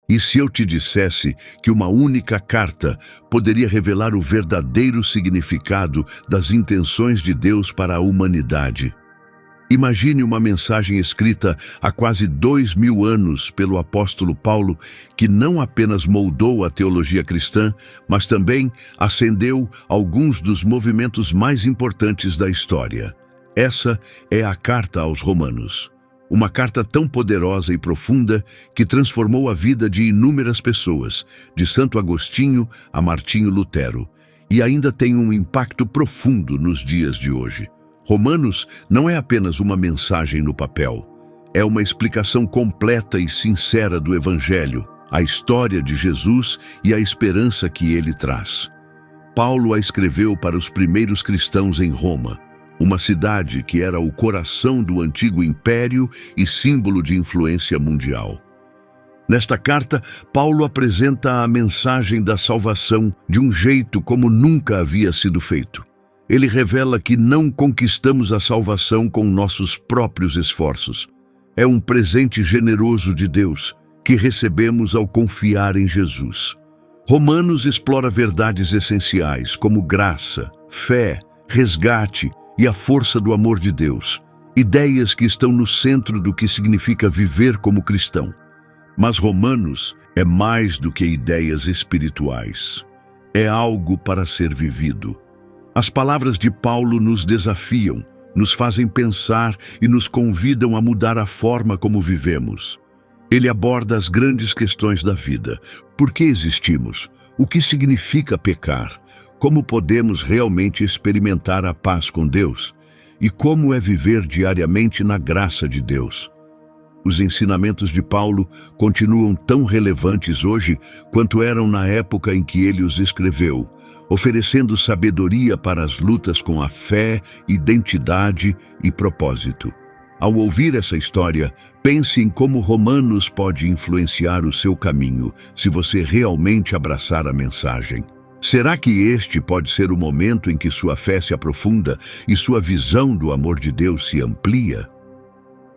E se eu te dissesse que uma única carta poderia revelar o verdadeiro significado das intenções de Deus para a humanidade? Imagine uma mensagem escrita há quase 2000 anos pelo apóstolo Paulo, que não apenas moldou a teologia cristã, mas também acendeu alguns dos movimentos mais importantes da história. Essa é a Carta aos Romanos. Uma carta tão poderosa e profunda que transformou a vida de inúmeras pessoas, de Santo Agostinho a Martinho Lutero, e ainda tem um impacto profundo nos dias de hoje. Romanos não é apenas uma mensagem no papel, é uma explicação completa e sincera do Evangelho, a história de Jesus e a esperança que ele traz. Paulo a escreveu para os primeiros cristãos em Roma, uma cidade que era o coração do antigo império e símbolo de influência mundial. Nesta carta, Paulo apresenta a mensagem da salvação de um jeito como nunca havia sido feito. Ele revela que não conquistamos a salvação com nossos próprios esforços. É um presente generoso de Deus que recebemos ao confiar em Jesus. Romanos explora verdades essenciais como graça, fé, resgate e a força do amor de Deus, ideias que estão no centro do que significa viver como cristão. Mas Romanos é mais do que ideias espirituais. É algo para ser vivido. As palavras de Paulo nos desafiam, nos fazem pensar e nos convidam a mudar a forma como vivemos. Ele aborda as grandes questões da vida. Por que existimos? O que significa pecar? Como podemos realmente experimentar a paz com Deus? E como é viver diariamente na graça de Deus? Os ensinamentos de Paulo continuam tão relevantes hoje quanto eram na época em que ele os escreveu, oferecendo sabedoria para as lutas com a fé, identidade e propósito. Ao ouvir essa história, pense em como Romanos pode influenciar o seu caminho se você realmente abraçar a mensagem. Será que este pode ser o momento em que sua fé se aprofunda e sua visão do amor de Deus se amplia?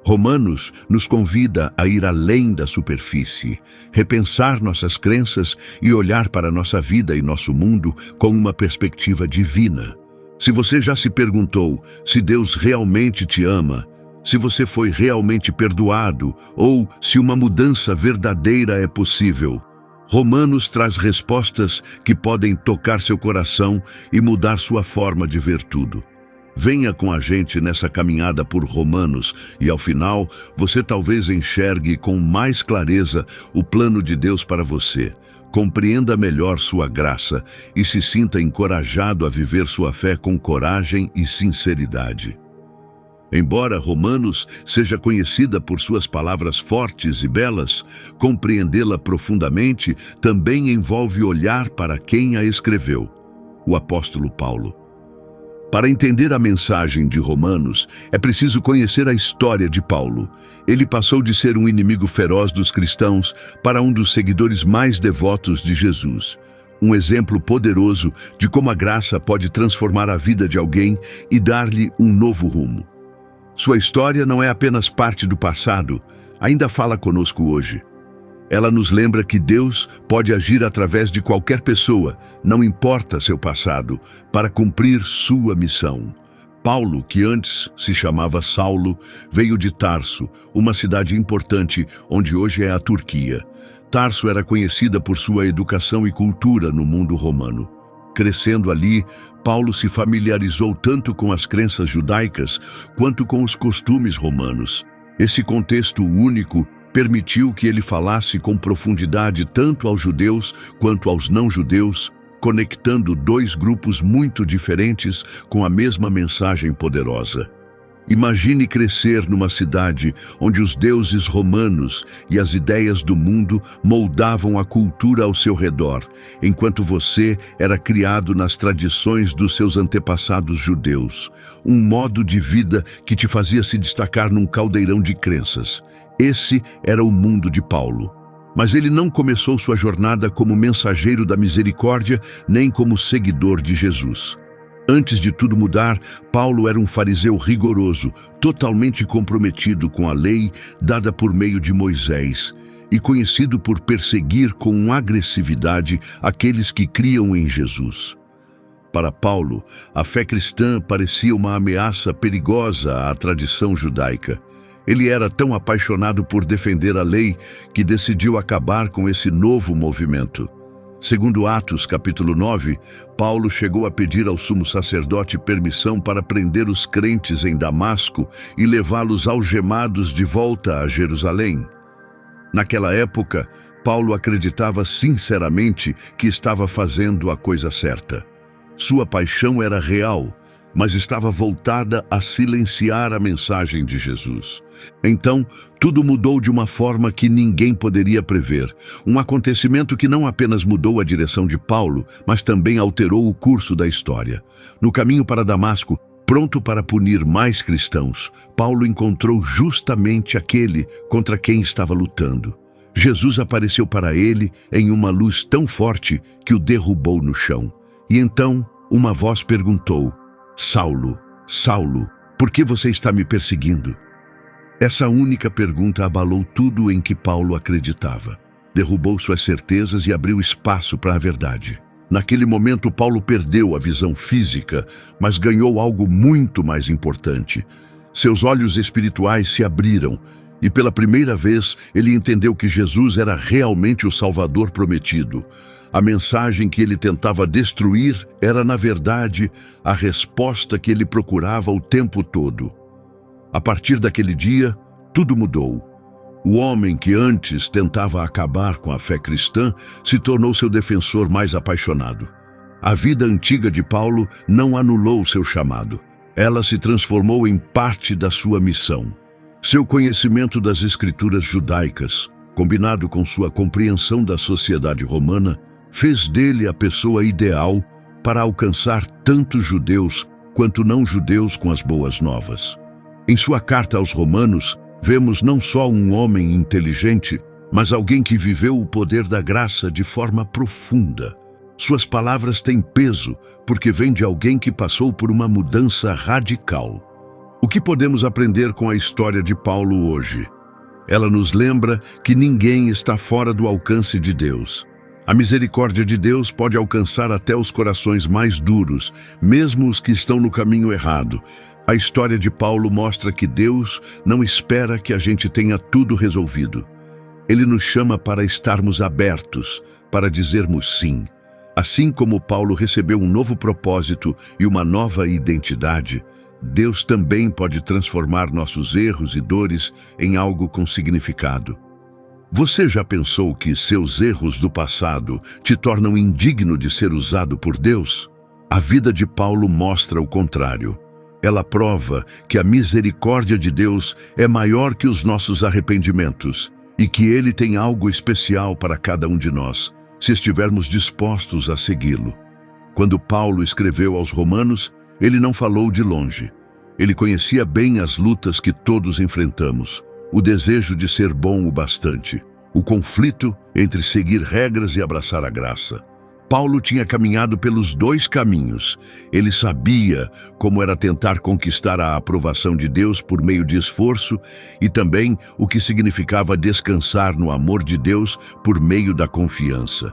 Romanos nos convida a ir além da superfície, repensar nossas crenças e olhar para nossa vida e nosso mundo com uma perspectiva divina. Se você já se perguntou se Deus realmente te ama, se você foi realmente perdoado ou se uma mudança verdadeira é possível, Romanos traz respostas que podem tocar seu coração e mudar sua forma de ver tudo. Venha com a gente nessa caminhada por Romanos e, ao final, você talvez enxergue com mais clareza o plano de Deus para você, compreenda melhor sua graça e se sinta encorajado a viver sua fé com coragem e sinceridade. Embora Romanos seja conhecida por suas palavras fortes e belas, compreendê-la profundamente também envolve olhar para quem a escreveu, o apóstolo Paulo. Para entender a mensagem de Romanos, é preciso conhecer a história de Paulo. Ele passou de ser um inimigo feroz dos cristãos para um dos seguidores mais devotos de Jesus. Um exemplo poderoso de como a graça pode transformar a vida de alguém e dar-lhe um novo rumo. Sua história não é apenas parte do passado, ainda fala conosco hoje. Ela nos lembra que Deus pode agir através de qualquer pessoa, não importa seu passado, para cumprir sua missão. Paulo, que antes se chamava Saulo, veio de Tarso, uma cidade importante onde hoje é a Turquia. Tarso era conhecida por sua educação e cultura no mundo romano. Crescendo ali, Paulo se familiarizou tanto com as crenças judaicas quanto com os costumes romanos. Esse contexto único permitiu que ele falasse com profundidade tanto aos judeus quanto aos não-judeus, conectando dois grupos muito diferentes com a mesma mensagem poderosa. Imagine crescer numa cidade onde os deuses romanos e as ideias do mundo moldavam a cultura ao seu redor, enquanto você era criado nas tradições dos seus antepassados judeus, um modo de vida que te fazia se destacar num caldeirão de crenças. Esse era o mundo de Paulo. Mas ele não começou sua jornada como mensageiro da misericórdia, nem como seguidor de Jesus. Antes de tudo mudar, Paulo era um fariseu rigoroso, totalmente comprometido com a lei dada por meio de Moisés. e conhecido por perseguir com agressividade aqueles que criam em Jesus. Para Paulo, a fé cristã parecia uma ameaça perigosa à tradição judaica. Ele era tão apaixonado por defender a lei que decidiu acabar com esse novo movimento. Segundo Atos, capítulo 9, Paulo chegou a pedir ao sumo sacerdote permissão para prender os crentes em Damasco e levá-los algemados de volta a Jerusalém. Naquela época, Paulo acreditava sinceramente que estava fazendo a coisa certa. Sua paixão era real, mas estava voltada a silenciar a mensagem de Jesus. Então, tudo mudou de uma forma que ninguém poderia prever. Um acontecimento que não apenas mudou a direção de Paulo, mas também alterou o curso da história. No caminho para Damasco, pronto para punir mais cristãos, Paulo encontrou justamente aquele contra quem estava lutando. Jesus apareceu para ele em uma luz tão forte que o derrubou no chão. E então, uma voz perguntou: Saulo, Saulo, por que você está me perseguindo? Essa única pergunta abalou tudo em que Paulo acreditava. Derrubou suas certezas e abriu espaço para a verdade. Naquele momento, Paulo perdeu a visão física, mas ganhou algo muito mais importante. Seus olhos espirituais se abriram e, pela primeira vez, ele entendeu que Jesus era realmente o Salvador prometido. A mensagem que ele tentava destruir era, na verdade, a resposta que ele procurava o tempo todo. A partir daquele dia, tudo mudou. O homem que antes tentava acabar com a fé cristã se tornou seu defensor mais apaixonado. A vida antiga de Paulo não anulou seu chamado. Ela se transformou em parte da sua missão. Seu conhecimento das escrituras judaicas, combinado com sua compreensão da sociedade romana, fez dele a pessoa ideal para alcançar tanto judeus quanto não-judeus com as boas novas. Em sua carta aos Romanos, vemos não só um homem inteligente, mas alguém que viveu o poder da graça de forma profunda. Suas palavras têm peso porque vêm de alguém que passou por uma mudança radical. O que podemos aprender com a história de Paulo hoje? Ela nos lembra que ninguém está fora do alcance de Deus. A misericórdia de Deus pode alcançar até os corações mais duros, mesmo os que estão no caminho errado. A história de Paulo mostra que Deus não espera que a gente tenha tudo resolvido. Ele nos chama para estarmos abertos, para dizermos sim. Assim como Paulo recebeu um novo propósito e uma nova identidade, Deus também pode transformar nossos erros e dores em algo com significado. Você já pensou que seus erros do passado te tornam indigno de ser usado por Deus? A vida de Paulo mostra o contrário. Ela prova que a misericórdia de Deus é maior que os nossos arrependimentos e que Ele tem algo especial para cada um de nós, se estivermos dispostos a segui-lo. Quando Paulo escreveu aos Romanos, ele não falou de longe. Ele conhecia bem as lutas que todos enfrentamos, o desejo de ser bom o bastante, o conflito entre seguir regras e abraçar a graça. Paulo tinha caminhado pelos dois caminhos. Ele sabia como era tentar conquistar a aprovação de Deus por meio de esforço e também o que significava descansar no amor de Deus por meio da confiança.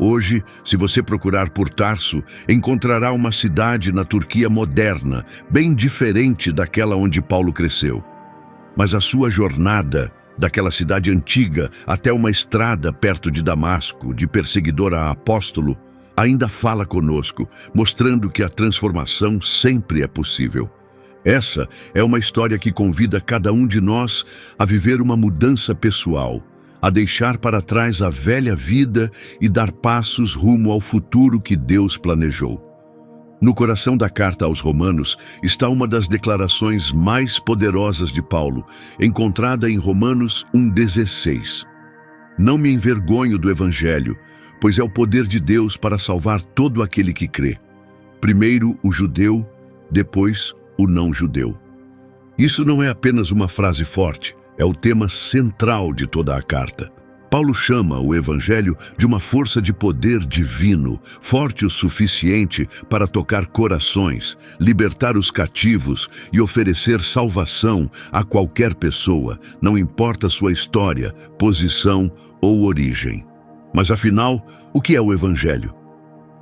Hoje, se você procurar por Tarso, encontrará uma cidade na Turquia moderna, bem diferente daquela onde Paulo cresceu. Mas a sua jornada, daquela cidade antiga até uma estrada perto de Damasco, de perseguidor a apóstolo, ainda fala conosco, mostrando que a transformação sempre é possível. Essa é uma história que convida cada um de nós a viver uma mudança pessoal, a deixar para trás a velha vida e dar passos rumo ao futuro que Deus planejou. No coração da carta aos Romanos está uma das declarações mais poderosas de Paulo, encontrada em Romanos 1,16. Não me envergonho do Evangelho, pois é o poder de Deus para salvar todo aquele que crê. Primeiro o judeu, depois o não-judeu. Isso não é apenas uma frase forte, é o tema central de toda a carta. Paulo chama o Evangelho de uma força de poder divino, forte o suficiente para tocar corações, libertar os cativos e oferecer salvação a qualquer pessoa, não importa sua história, posição ou origem. Mas afinal, o que é o Evangelho?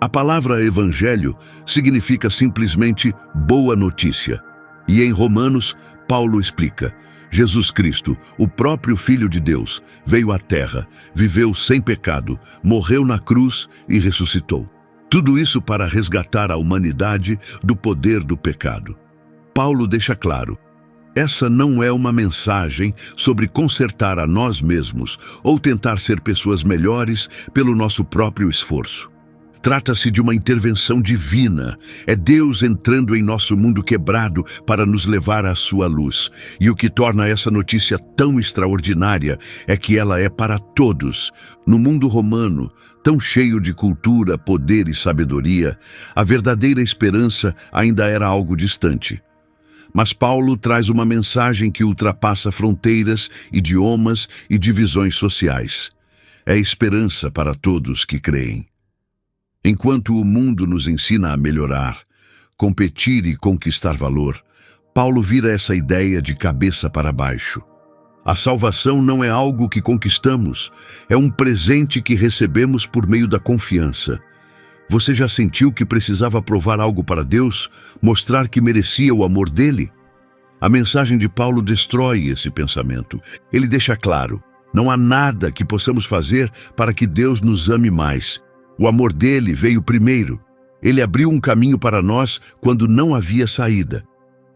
A palavra Evangelho significa simplesmente boa notícia. E em Romanos, Paulo explica: Jesus Cristo, o próprio Filho de Deus, veio à Terra, viveu sem pecado, morreu na cruz e ressuscitou. Tudo isso para resgatar a humanidade do poder do pecado. Paulo deixa claro: essa não é uma mensagem sobre consertar a nós mesmos ou tentar ser pessoas melhores pelo nosso próprio esforço. Trata-se de uma intervenção divina. É Deus entrando em nosso mundo quebrado para nos levar à sua luz. E o que torna essa notícia tão extraordinária é que ela é para todos. No mundo romano, tão cheio de cultura, poder e sabedoria, a verdadeira esperança ainda era algo distante. Mas Paulo traz uma mensagem que ultrapassa fronteiras, idiomas e divisões sociais. É esperança para todos que creem. Enquanto o mundo nos ensina a melhorar, competir e conquistar valor, Paulo vira essa ideia de cabeça para baixo. A salvação não é algo que conquistamos, é um presente que recebemos por meio da confiança. Você já sentiu que precisava provar algo para Deus, mostrar que merecia o amor dele? A mensagem de Paulo destrói esse pensamento. Ele deixa claro: não há nada que possamos fazer para que Deus nos ame mais. O amor dele veio primeiro. Ele abriu um caminho para nós quando não havia saída.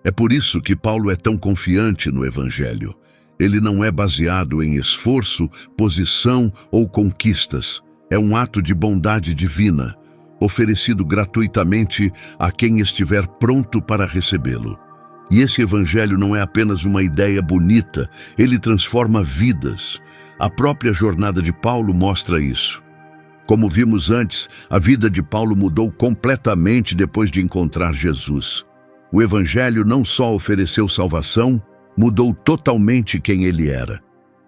É por isso que Paulo é tão confiante no Evangelho. Ele não é baseado em esforço, posição ou conquistas. É um ato de bondade divina, oferecido gratuitamente a quem estiver pronto para recebê-lo. E esse Evangelho não é apenas uma ideia bonita, ele transforma vidas. A própria jornada de Paulo mostra isso. Como vimos antes, a vida de Paulo mudou completamente depois de encontrar Jesus. O Evangelho não só ofereceu salvação, mudou totalmente quem ele era.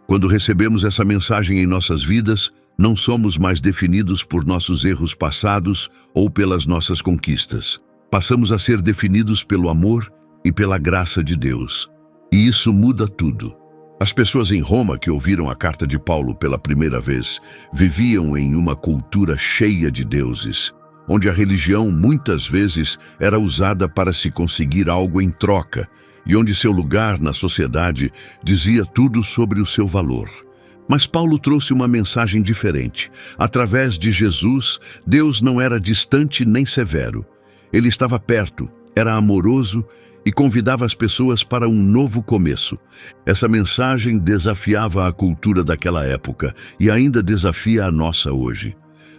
Quando recebemos essa mensagem em nossas vidas, não somos mais definidos por nossos erros passados ou pelas nossas conquistas. Passamos a ser definidos pelo amor e pela graça de Deus. E isso muda tudo. As pessoas em Roma que ouviram a carta de Paulo pela primeira vez viviam em uma cultura cheia de deuses, onde a religião muitas vezes era usada para se conseguir algo em troca e onde seu lugar na sociedade dizia tudo sobre o seu valor. Mas Paulo trouxe uma mensagem diferente. Através de Jesus, Deus não era distante nem severo. Ele estava perto, era amoroso e convidava as pessoas para um novo começo. Essa mensagem desafiava a cultura daquela época e ainda desafia a nossa hoje.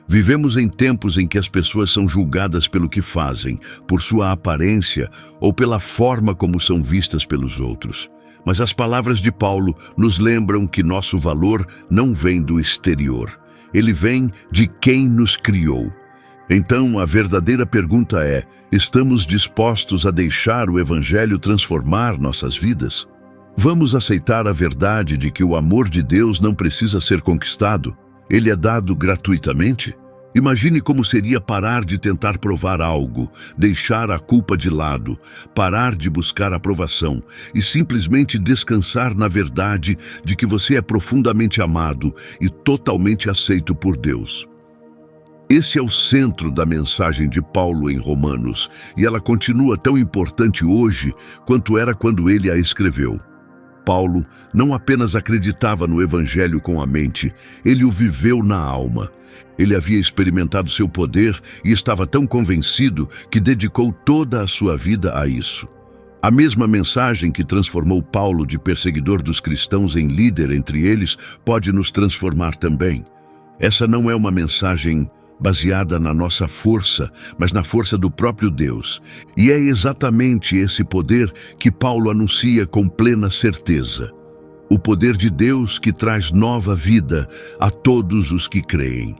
Vivemos em tempos em que as pessoas são julgadas pelo que fazem, por sua aparência ou pela forma como são vistas pelos outros. Mas as palavras de Paulo nos lembram que nosso valor não vem do exterior. Ele vem de quem nos criou. Então, a verdadeira pergunta é: estamos dispostos a deixar o Evangelho transformar nossas vidas? Vamos aceitar a verdade de que o amor de Deus não precisa ser conquistado? Ele é dado gratuitamente? Imagine como seria parar de tentar provar algo, deixar a culpa de lado, parar de buscar aprovação e simplesmente descansar na verdade de que você é profundamente amado e totalmente aceito por Deus. Esse é o centro da mensagem de Paulo em Romanos, e ela continua tão importante hoje quanto era quando ele a escreveu. Paulo não apenas acreditava no Evangelho com a mente, ele o viveu na alma. Ele havia experimentado seu poder e estava tão convencido que dedicou toda a sua vida a isso. A mesma mensagem que transformou Paulo de perseguidor dos cristãos em líder entre eles pode nos transformar também. Essa não é uma mensagem baseada na nossa força, mas na força do próprio Deus. E é exatamente esse poder que Paulo anuncia com plena certeza. O poder de Deus que traz nova vida a todos os que creem.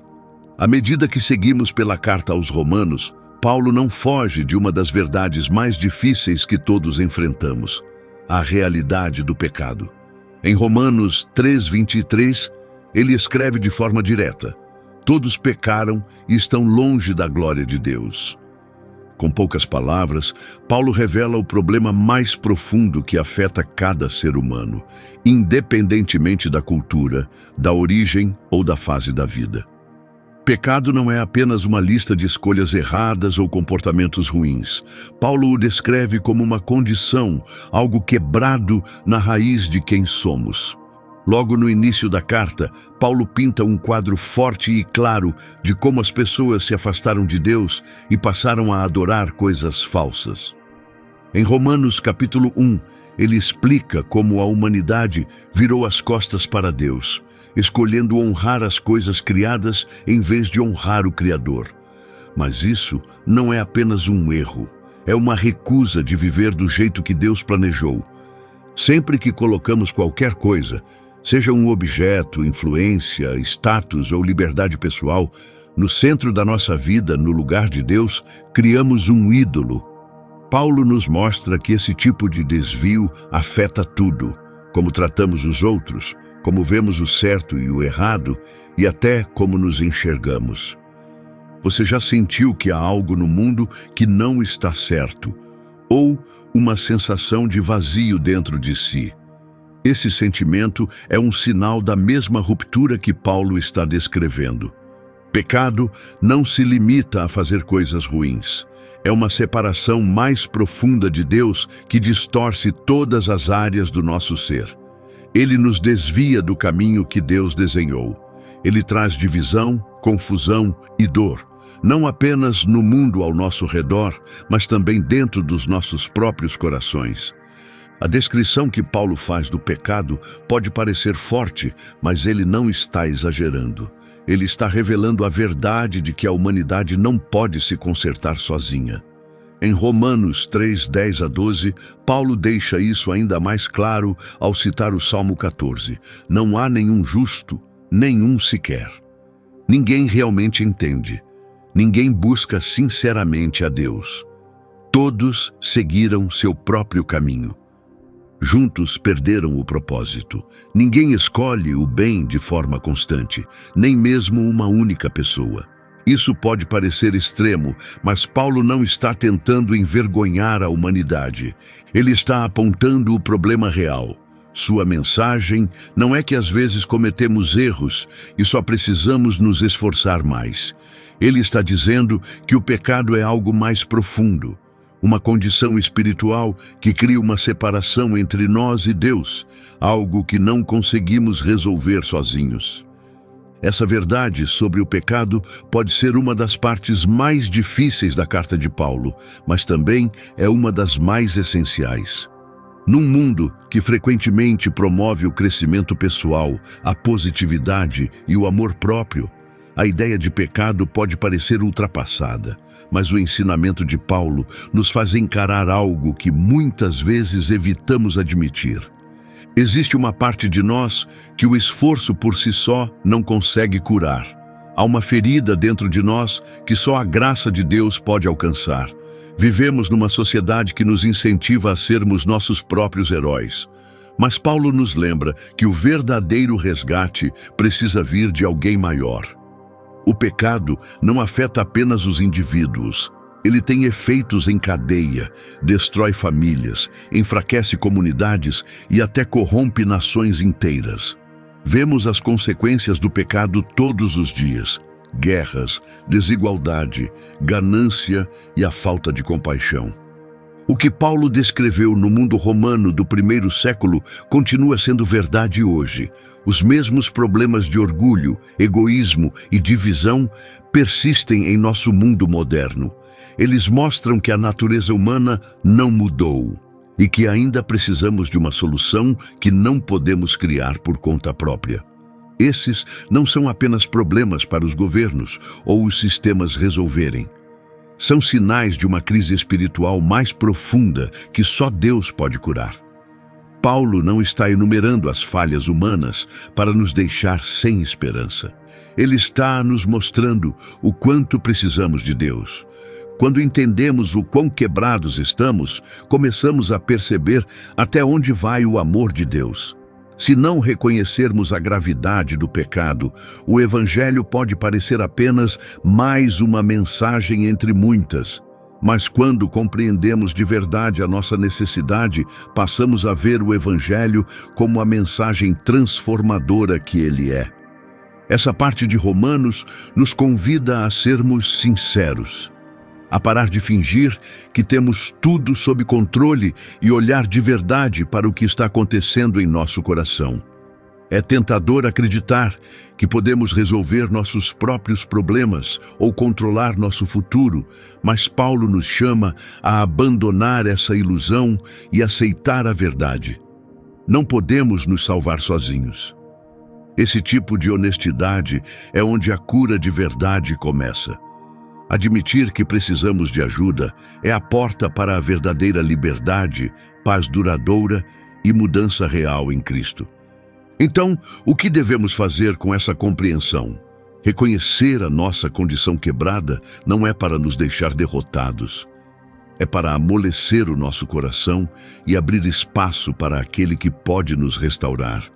À medida que seguimos pela carta aos Romanos, Paulo não foge de uma das verdades mais difíceis que todos enfrentamos: a realidade do pecado. Em Romanos 3:23, Ele escreve de forma direta: todos pecaram e estão longe da glória de Deus. Com poucas palavras, Paulo revela o problema mais profundo que afeta cada ser humano, independentemente da cultura, da origem ou da fase da vida. Pecado não é apenas uma lista de escolhas erradas ou comportamentos ruins. Paulo o descreve como uma condição, algo quebrado na raiz de quem somos. Logo no início da carta, Paulo pinta um quadro forte e claro de como as pessoas se afastaram de Deus e passaram a adorar coisas falsas. Em Romanos capítulo 1, ele explica como a humanidade virou as costas para Deus, escolhendo honrar as coisas criadas em vez de honrar o Criador. Mas isso não é apenas um erro, é uma recusa de viver do jeito que Deus planejou. Sempre que colocamos qualquer coisa, seja um objeto, influência, status ou liberdade pessoal, no centro da nossa vida, no lugar de Deus, criamos um ídolo. Paulo nos mostra que esse tipo de desvio afeta tudo, como tratamos os outros, como vemos o certo e o errado e até como nos enxergamos. Você já sentiu que há algo no mundo que não está certo, ou uma sensação de vazio dentro de si? Esse sentimento é um sinal da mesma ruptura que Paulo está descrevendo. Pecado não se limita a fazer coisas ruins. É uma separação mais profunda de Deus que distorce todas as áreas do nosso ser. Ele nos desvia do caminho que Deus desenhou. Ele traz divisão, confusão e dor, não apenas no mundo ao nosso redor, mas também dentro dos nossos próprios corações. A descrição que Paulo faz do pecado pode parecer forte, mas ele não está exagerando. Ele está revelando a verdade de que a humanidade não pode se consertar sozinha. Em Romanos 3, 10 a 12, Paulo deixa isso ainda mais claro ao citar o Salmo 14. Não há nenhum justo, nenhum sequer. Ninguém realmente entende. Ninguém busca sinceramente a Deus. Todos seguiram seu próprio caminho. Juntos perderam o propósito. Ninguém escolhe o bem de forma constante, nem mesmo uma única pessoa. Isso pode parecer extremo, mas Paulo não está tentando envergonhar a humanidade. Ele está apontando o problema real. Sua mensagem não é que às vezes cometemos erros e só precisamos nos esforçar mais. Ele está dizendo que o pecado é algo mais profundo. Uma condição espiritual que cria uma separação entre nós e Deus, algo que não conseguimos resolver sozinhos. Essa verdade sobre o pecado pode ser uma das partes mais difíceis da carta de Paulo, mas também é uma das mais essenciais. Num mundo que frequentemente promove o crescimento pessoal, a positividade e o amor próprio, a ideia de pecado pode parecer ultrapassada, mas o ensinamento de Paulo nos faz encarar algo que muitas vezes evitamos admitir. Existe uma parte de nós que o esforço por si só não consegue curar. Há uma ferida dentro de nós que só a graça de Deus pode alcançar. Vivemos numa sociedade que nos incentiva a sermos nossos próprios heróis. Mas Paulo nos lembra que o verdadeiro resgate precisa vir de alguém maior. O pecado não afeta apenas os indivíduos. Ele tem efeitos em cadeia, destrói famílias, enfraquece comunidades e até corrompe nações inteiras. Vemos as consequências do pecado todos os dias: guerras, desigualdade, ganância e a falta de compaixão. O que Paulo descreveu no mundo romano do primeiro século continua sendo verdade hoje. Os mesmos problemas de orgulho, egoísmo e divisão persistem em nosso mundo moderno. Eles mostram que a natureza humana não mudou e que ainda precisamos de uma solução que não podemos criar por conta própria. Esses não são apenas problemas para os governos ou os sistemas resolverem. São sinais de uma crise espiritual mais profunda que só Deus pode curar. Paulo não está enumerando as falhas humanas para nos deixar sem esperança. Ele está nos mostrando o quanto precisamos de Deus. Quando entendemos o quão quebrados estamos, começamos a perceber até onde vai o amor de Deus. Se não reconhecermos a gravidade do pecado, o Evangelho pode parecer apenas mais uma mensagem entre muitas. Mas quando compreendemos de verdade a nossa necessidade, passamos a ver o Evangelho como a mensagem transformadora que ele é. Essa parte de Romanos nos convida a sermos sinceros, a parar de fingir que temos tudo sob controle e olhar de verdade para o que está acontecendo em nosso coração. É tentador acreditar que podemos resolver nossos próprios problemas ou controlar nosso futuro, mas Paulo nos chama a abandonar essa ilusão e aceitar a verdade. Não podemos nos salvar sozinhos. Esse tipo de honestidade é onde a cura de verdade começa. Admitir que precisamos de ajuda é a porta para a verdadeira liberdade, paz duradoura e mudança real em Cristo. Então, o que devemos fazer com essa compreensão? Reconhecer a nossa condição quebrada não é para nos deixar derrotados. É para amolecer o nosso coração e abrir espaço para aquele que pode nos restaurar.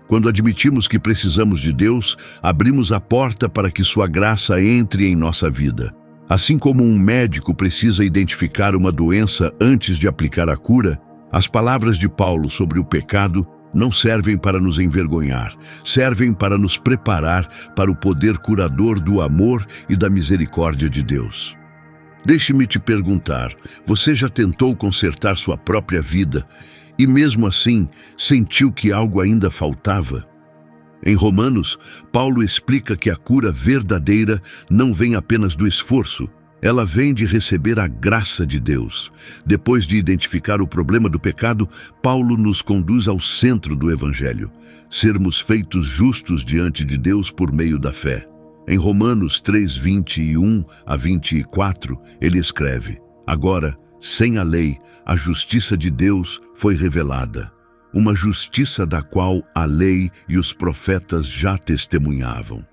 Quando admitimos que precisamos de Deus, abrimos a porta para que sua graça entre em nossa vida. Assim como um médico precisa identificar uma doença antes de aplicar a cura, as palavras de Paulo sobre o pecado não servem para nos envergonhar, servem para nos preparar para o poder curador do amor e da misericórdia de Deus. Deixe-me te perguntar, você já tentou consertar sua própria vida e mesmo assim sentiu que algo ainda faltava? Em Romanos, Paulo explica que a cura verdadeira não vem apenas do esforço, ela vem de receber a graça de Deus. Depois de identificar o problema do pecado, Paulo nos conduz ao centro do Evangelho, sermos feitos justos diante de Deus por meio da fé. Em Romanos 3:21 a 24, ele escreve: Agora, sem a lei, a justiça de Deus foi revelada, uma justiça da qual a lei e os profetas já testemunhavam.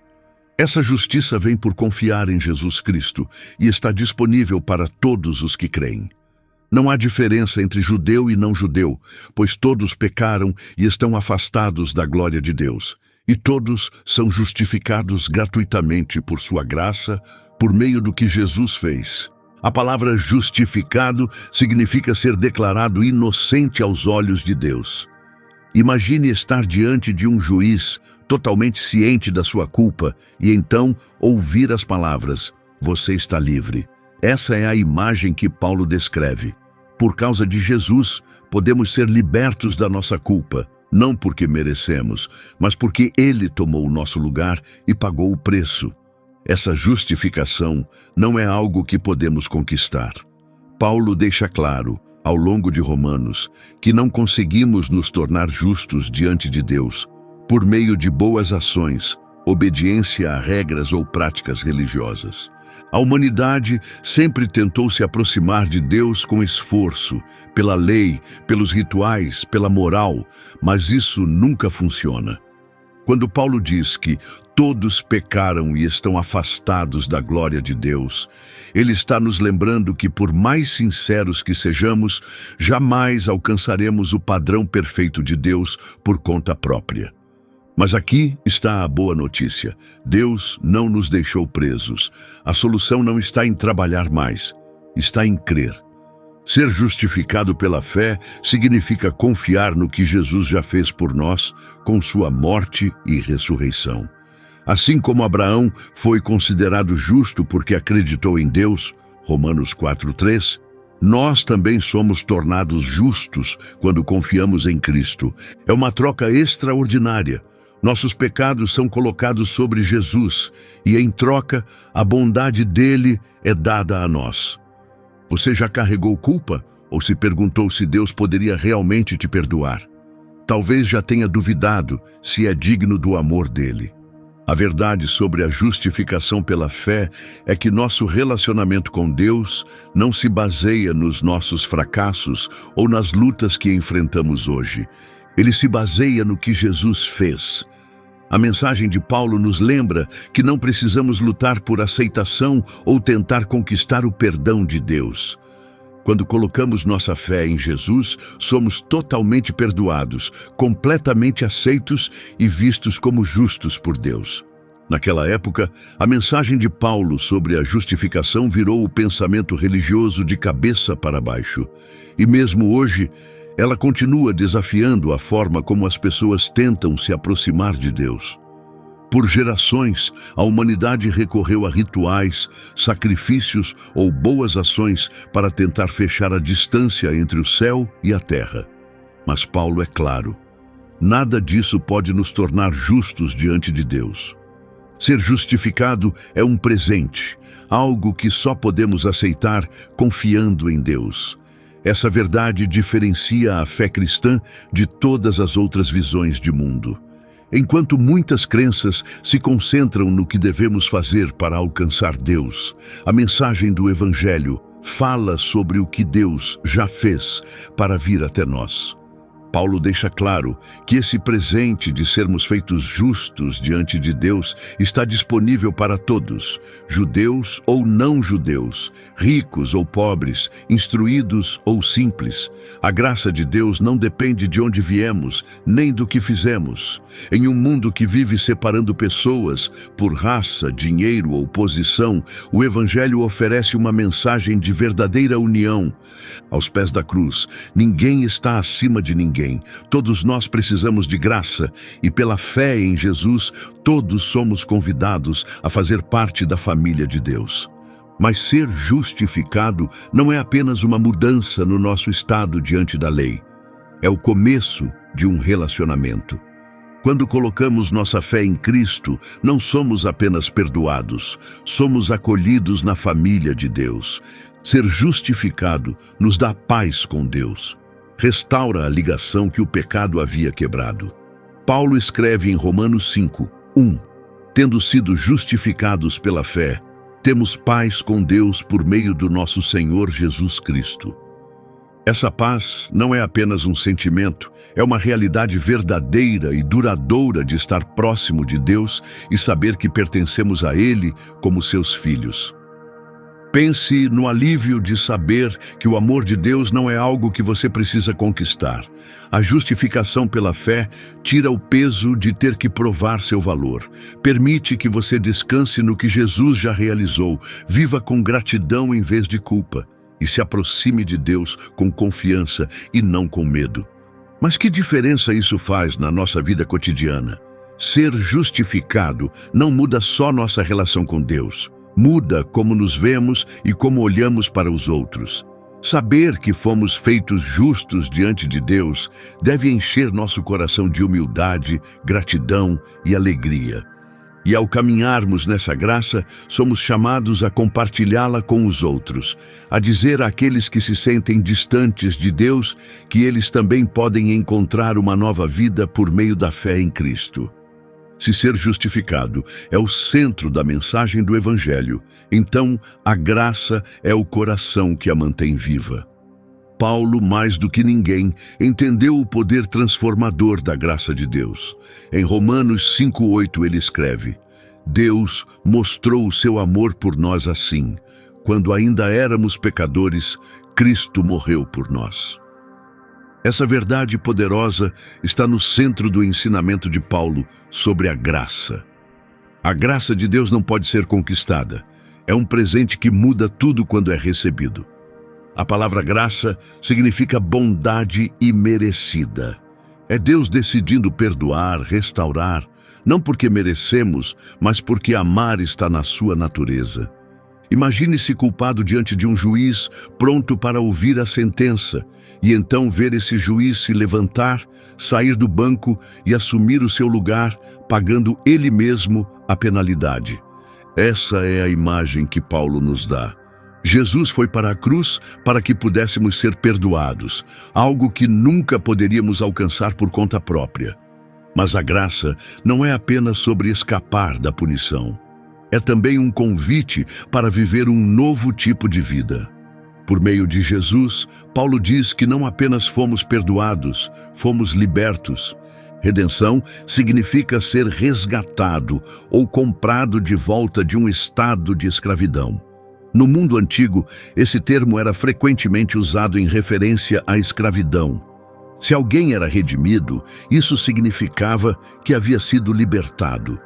Essa justiça vem por confiar em Jesus Cristo e está disponível para todos os que creem. Não há diferença entre judeu e não judeu, pois todos pecaram e estão afastados da glória de Deus. E todos são justificados gratuitamente por sua graça, por meio do que Jesus fez. A palavra justificado significa ser declarado inocente aos olhos de Deus. Imagine estar diante de um juiz totalmente ciente da sua culpa e então ouvir as palavras: você está livre. Essa é a imagem que Paulo descreve. Por causa de Jesus, podemos ser libertos da nossa culpa, não porque merecemos, mas porque Ele tomou o nosso lugar e pagou o preço. Essa justificação não é algo que podemos conquistar. Paulo deixa claro, ao longo de Romanos, que não conseguimos nos tornar justos diante de Deus por meio de boas ações, obediência a regras ou práticas religiosas. A humanidade sempre tentou se aproximar de Deus com esforço, pela lei, pelos rituais, pela moral, mas isso nunca funciona. Quando Paulo diz que todos pecaram e estão afastados da glória de Deus, ele está nos lembrando que, por mais sinceros que sejamos, jamais alcançaremos o padrão perfeito de Deus por conta própria. Mas aqui está a boa notícia. Deus não nos deixou presos. A solução não está em trabalhar mais, está em crer. Ser justificado pela fé significa confiar no que Jesus já fez por nós com sua morte e ressurreição. Assim como Abraão foi considerado justo porque acreditou em Deus, Romanos 4:3, nós também somos tornados justos quando confiamos em Cristo. É uma troca extraordinária. Nossos pecados são colocados sobre Jesus e, em troca, a bondade dele é dada a nós. Você já carregou culpa ou se perguntou se Deus poderia realmente te perdoar? Talvez já tenha duvidado se é digno do amor dele. A verdade sobre a justificação pela fé é que nosso relacionamento com Deus não se baseia nos nossos fracassos ou nas lutas que enfrentamos hoje. Ele se baseia no que Jesus fez. A mensagem de Paulo nos lembra que não precisamos lutar por aceitação ou tentar conquistar o perdão de Deus. Quando colocamos nossa fé em Jesus, somos totalmente perdoados, completamente aceitos e vistos como justos por Deus. Naquela época, a mensagem de Paulo sobre a justificação virou o pensamento religioso de cabeça para baixo. E mesmo hoje, ela continua desafiando a forma como as pessoas tentam se aproximar de Deus. Por gerações, a humanidade recorreu a rituais, sacrifícios ou boas ações para tentar fechar a distância entre o céu e a terra. Mas Paulo é claro: nada disso pode nos tornar justos diante de Deus. Ser justificado é um presente, algo que só podemos aceitar confiando em Deus. Essa verdade diferencia a fé cristã de todas as outras visões de mundo. Enquanto muitas crenças se concentram no que devemos fazer para alcançar Deus, a mensagem do Evangelho fala sobre o que Deus já fez para vir até nós. Paulo deixa claro que esse presente de sermos feitos justos diante de Deus está disponível para todos, judeus ou não judeus, ricos ou pobres, instruídos ou simples. A graça de Deus não depende de onde viemos, nem do que fizemos. Em um mundo que vive separando pessoas por raça, dinheiro ou posição, o Evangelho oferece uma mensagem de verdadeira união. Aos pés da cruz, ninguém está acima de ninguém. Todos nós precisamos de graça e, pela fé em Jesus, todos somos convidados a fazer parte da família de Deus. Mas ser justificado não é apenas uma mudança no nosso estado diante da lei. É o começo de um relacionamento. Quando colocamos nossa fé em Cristo, não somos apenas perdoados, somos acolhidos na família de Deus. Ser justificado nos dá paz com Deus. Restaura a ligação que o pecado havia quebrado. Paulo escreve em Romanos 5:1: Tendo sido justificados pela fé, temos paz com Deus por meio do nosso Senhor Jesus Cristo. Essa paz não é apenas um sentimento, é uma realidade verdadeira e duradoura de estar próximo de Deus e saber que pertencemos a Ele como seus filhos. Pense no alívio de saber que o amor de Deus não é algo que você precisa conquistar. A justificação pela fé tira o peso de ter que provar seu valor. Permite que você descanse no que Jesus já realizou, viva com gratidão em vez de culpa e se aproxime de Deus com confiança e não com medo. Mas que diferença isso faz na nossa vida cotidiana? Ser justificado não muda só nossa relação com Deus. Muda como nos vemos e como olhamos para os outros. Saber que fomos feitos justos diante de Deus deve encher nosso coração de humildade, gratidão e alegria. E ao caminharmos nessa graça, somos chamados a compartilhá-la com os outros, a dizer àqueles que se sentem distantes de Deus que eles também podem encontrar uma nova vida por meio da fé em Cristo. Se ser justificado é o centro da mensagem do Evangelho, então a graça é o coração que a mantém viva. Paulo, mais do que ninguém, entendeu o poder transformador da graça de Deus. Em Romanos 5:8 ele escreve: Deus mostrou o seu amor por nós assim: quando ainda éramos pecadores, Cristo morreu por nós. Essa verdade poderosa está no centro do ensinamento de Paulo sobre a graça. A graça de Deus não pode ser conquistada. É um presente que muda tudo quando é recebido. A palavra graça significa bondade imerecida. É Deus decidindo perdoar, restaurar, não porque merecemos, mas porque amar está na sua natureza. Imagine-se culpado diante de um juiz, pronto para ouvir a sentença, e então ver esse juiz se levantar, sair do banco e assumir o seu lugar, pagando ele mesmo a penalidade. Essa é a imagem que Paulo nos dá. Jesus foi para a cruz para que pudéssemos ser perdoados, algo que nunca poderíamos alcançar por conta própria. Mas a graça não é apenas sobre escapar da punição. É também um convite para viver um novo tipo de vida. Por meio de Jesus, Paulo diz que não apenas fomos perdoados, fomos libertos. Redenção significa ser resgatado ou comprado de volta de um estado de escravidão. No mundo antigo, esse termo era frequentemente usado em referência à escravidão. Se alguém era redimido, isso significava que havia sido libertado.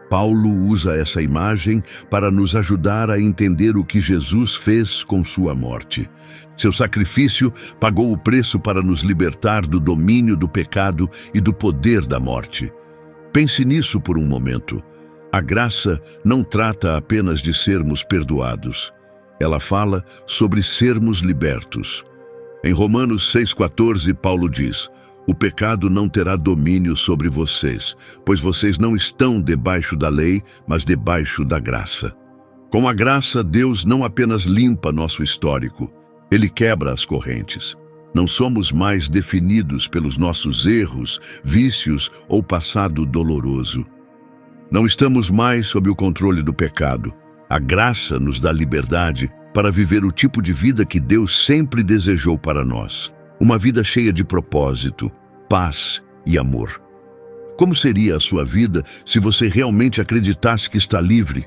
Paulo usa essa imagem para nos ajudar a entender o que Jesus fez com sua morte. Seu sacrifício pagou o preço para nos libertar do domínio do pecado e do poder da morte. Pense nisso por um momento. A graça não trata apenas de sermos perdoados. Ela fala sobre sermos libertos. Em Romanos 6,14, Paulo diz: "O pecado não terá domínio sobre vocês, pois vocês não estão debaixo da lei, mas debaixo da graça." Com a graça, Deus não apenas limpa nosso histórico, Ele quebra as correntes. Não somos mais definidos pelos nossos erros, vícios ou passado doloroso. Não estamos mais sob o controle do pecado. A graça nos dá liberdade para viver o tipo de vida que Deus sempre desejou para nós. Uma vida cheia de propósito, paz e amor. Como seria a sua vida se você realmente acreditasse que está livre?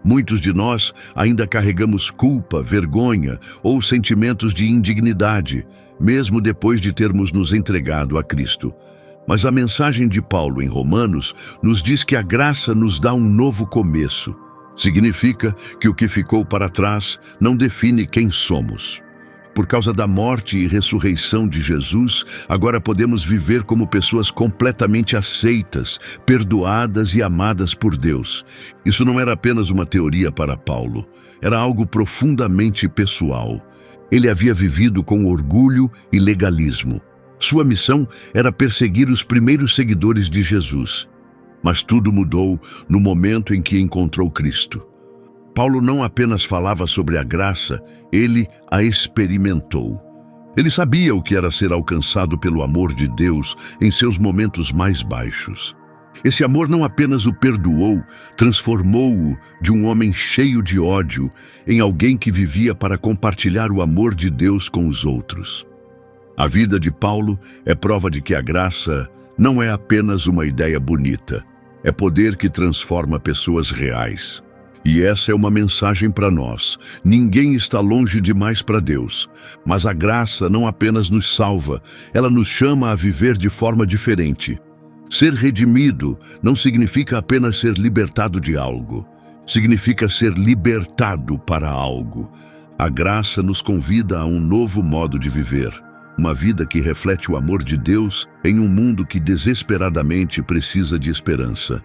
Muitos de nós ainda carregamos culpa, vergonha ou sentimentos de indignidade, mesmo depois de termos nos entregado a Cristo. Mas a mensagem de Paulo em Romanos nos diz que a graça nos dá um novo começo. Significa que o que ficou para trás não define quem somos. Por causa da morte e ressurreição de Jesus, agora podemos viver como pessoas completamente aceitas, perdoadas e amadas por Deus. Isso não era apenas uma teoria para Paulo, era algo profundamente pessoal. Ele havia vivido com orgulho e legalismo. Sua missão era perseguir os primeiros seguidores de Jesus. Mas tudo mudou no momento em que encontrou Cristo. Paulo não apenas falava sobre a graça, ele a experimentou. Ele sabia o que era ser alcançado pelo amor de Deus em seus momentos mais baixos. Esse amor não apenas o perdoou, transformou-o de um homem cheio de ódio em alguém que vivia para compartilhar o amor de Deus com os outros. A vida de Paulo é prova de que a graça não é apenas uma ideia bonita, é poder que transforma pessoas reais. E essa é uma mensagem para nós. Ninguém está longe demais para Deus, mas a graça não apenas nos salva, ela nos chama a viver de forma diferente. Ser redimido não significa apenas ser libertado de algo, significa ser libertado para algo. A graça nos convida a um novo modo de viver. Uma vida que reflete o amor de Deus em um mundo que desesperadamente precisa de esperança.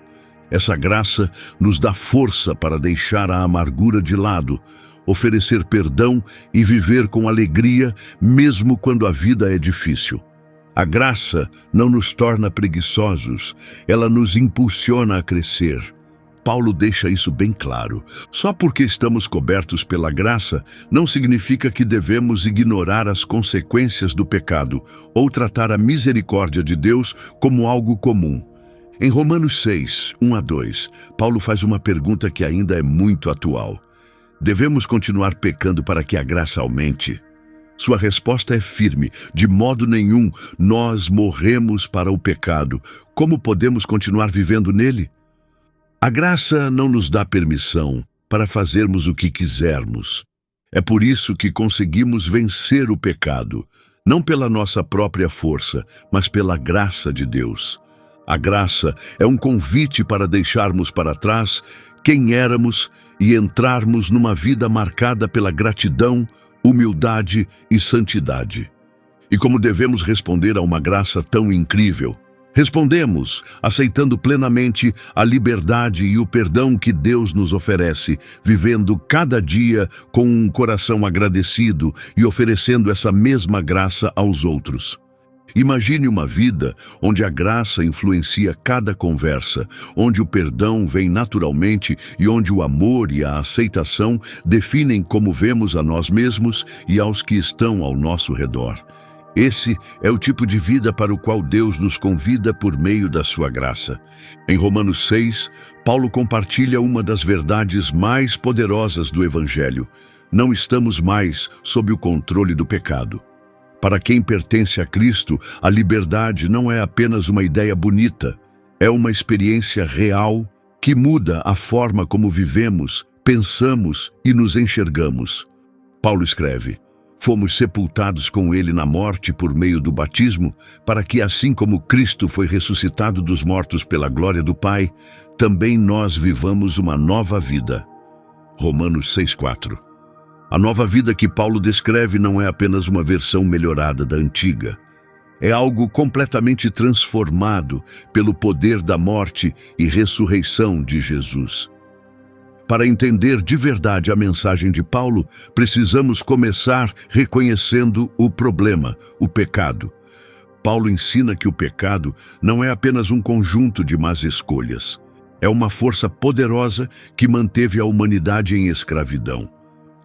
Essa graça nos dá força para deixar a amargura de lado, oferecer perdão e viver com alegria, mesmo quando a vida é difícil. A graça não nos torna preguiçosos, ela nos impulsiona a crescer. Paulo deixa isso bem claro. Só porque estamos cobertos pela graça, não significa que devemos ignorar as consequências do pecado ou tratar a misericórdia de Deus como algo comum. Em Romanos 6, 1-2, Paulo faz uma pergunta que ainda é muito atual. Devemos continuar pecando para que a graça aumente? Sua resposta é firme. De modo nenhum, nós morremos para o pecado. Como podemos continuar vivendo nele? A graça não nos dá permissão para fazermos o que quisermos. É por isso que conseguimos vencer o pecado, não pela nossa própria força, mas pela graça de Deus. A graça é um convite para deixarmos para trás quem éramos e entrarmos numa vida marcada pela gratidão, humildade e santidade. E como devemos responder a uma graça tão incrível? Respondemos aceitando plenamente a liberdade e o perdão que Deus nos oferece, vivendo cada dia com um coração agradecido e oferecendo essa mesma graça aos outros. Imagine uma vida onde a graça influencia cada conversa, onde o perdão vem naturalmente e onde o amor e a aceitação definem como vemos a nós mesmos e aos que estão ao nosso redor. Esse é o tipo de vida para o qual Deus nos convida por meio da sua graça. Em Romanos 6, Paulo compartilha uma das verdades mais poderosas do Evangelho. Não estamos mais sob o controle do pecado. Para quem pertence a Cristo, a liberdade não é apenas uma ideia bonita, é uma experiência real que muda a forma como vivemos, pensamos e nos enxergamos. Paulo escreve: fomos sepultados com ele na morte por meio do batismo, para que assim como Cristo foi ressuscitado dos mortos pela glória do Pai, também nós vivamos uma nova vida. Romanos 6,4. A nova vida que Paulo descreve não é apenas uma versão melhorada da antiga. É algo completamente transformado pelo poder da morte e ressurreição de Jesus. Para entender de verdade a mensagem de Paulo, precisamos começar reconhecendo o problema, o pecado. Paulo ensina que o pecado não é apenas um conjunto de más escolhas. É uma força poderosa que manteve a humanidade em escravidão.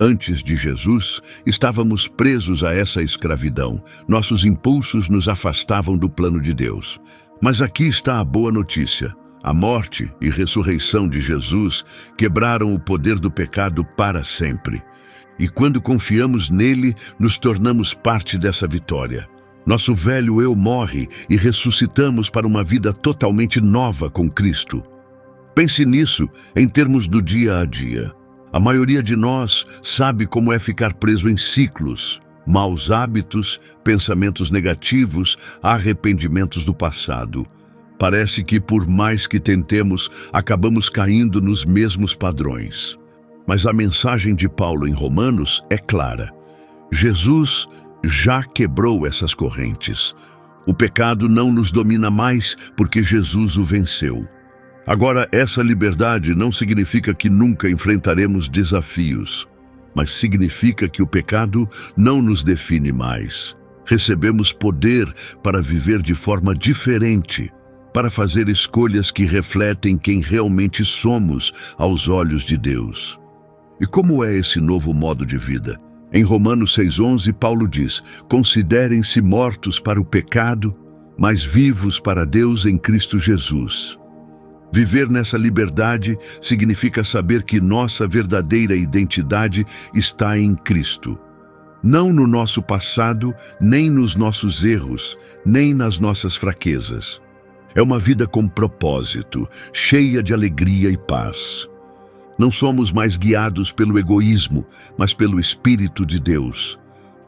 Antes de Jesus, estávamos presos a essa escravidão. Nossos impulsos nos afastavam do plano de Deus. Mas aqui está a boa notícia. A morte e ressurreição de Jesus quebraram o poder do pecado para sempre. E quando confiamos nele, nos tornamos parte dessa vitória. Nosso velho eu morre e ressuscitamos para uma vida totalmente nova com Cristo. Pense nisso em termos do dia a dia. A maioria de nós sabe como é ficar preso em ciclos, maus hábitos, pensamentos negativos, arrependimentos do passado. Parece que por mais que tentemos, acabamos caindo nos mesmos padrões. Mas a mensagem de Paulo em Romanos é clara. Jesus já quebrou essas correntes. O pecado não nos domina mais porque Jesus o venceu. Agora, essa liberdade não significa que nunca enfrentaremos desafios, mas significa que o pecado não nos define mais. Recebemos poder para viver de forma diferente, para fazer escolhas que refletem quem realmente somos aos olhos de Deus. E como é esse novo modo de vida? Em Romanos 6,11, Paulo diz: considerem-se mortos para o pecado, mas vivos para Deus em Cristo Jesus. Viver nessa liberdade significa saber que nossa verdadeira identidade está em Cristo. Não no nosso passado, nem nos nossos erros, nem nas nossas fraquezas. É uma vida com propósito, cheia de alegria e paz. Não somos mais guiados pelo egoísmo, mas pelo Espírito de Deus.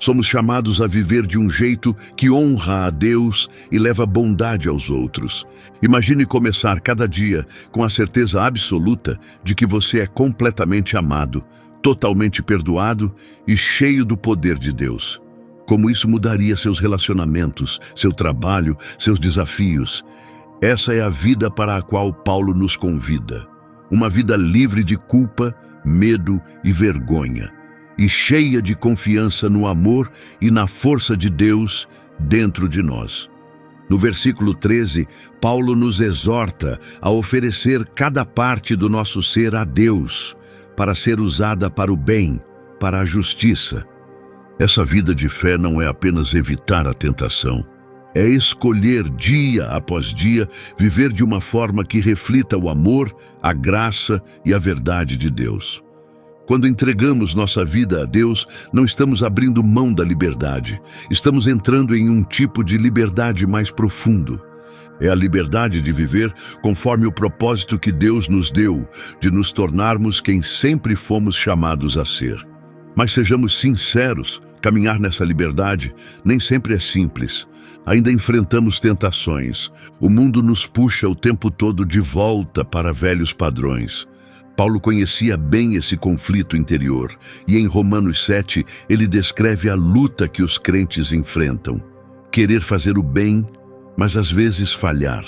Somos chamados a viver de um jeito que honra a Deus e leva bondade aos outros. Imagine começar cada dia com a certeza absoluta de que você é completamente amado, totalmente perdoado e cheio do poder de Deus. Como isso mudaria seus relacionamentos, seu trabalho, seus desafios. Essa é a vida para a qual Paulo nos convida. Uma vida livre de culpa, medo e vergonha, e cheia de confiança no amor e na força de Deus dentro de nós. No versículo 13, Paulo nos exorta a oferecer cada parte do nosso ser a Deus, para ser usada para o bem, para a justiça. Essa vida de fé não é apenas evitar a tentação, é escolher dia após dia viver de uma forma que reflita o amor, a graça e a verdade de Deus. Quando entregamos nossa vida a Deus, não estamos abrindo mão da liberdade. Estamos entrando em um tipo de liberdade mais profundo. É a liberdade de viver conforme o propósito que Deus nos deu, de nos tornarmos quem sempre fomos chamados a ser. Mas sejamos sinceros, caminhar nessa liberdade nem sempre é simples. Ainda enfrentamos tentações. O mundo nos puxa o tempo todo de volta para velhos padrões. Paulo conhecia bem esse conflito interior, e em Romanos 7 ele descreve a luta que os crentes enfrentam. Querer fazer o bem, mas às vezes falhar.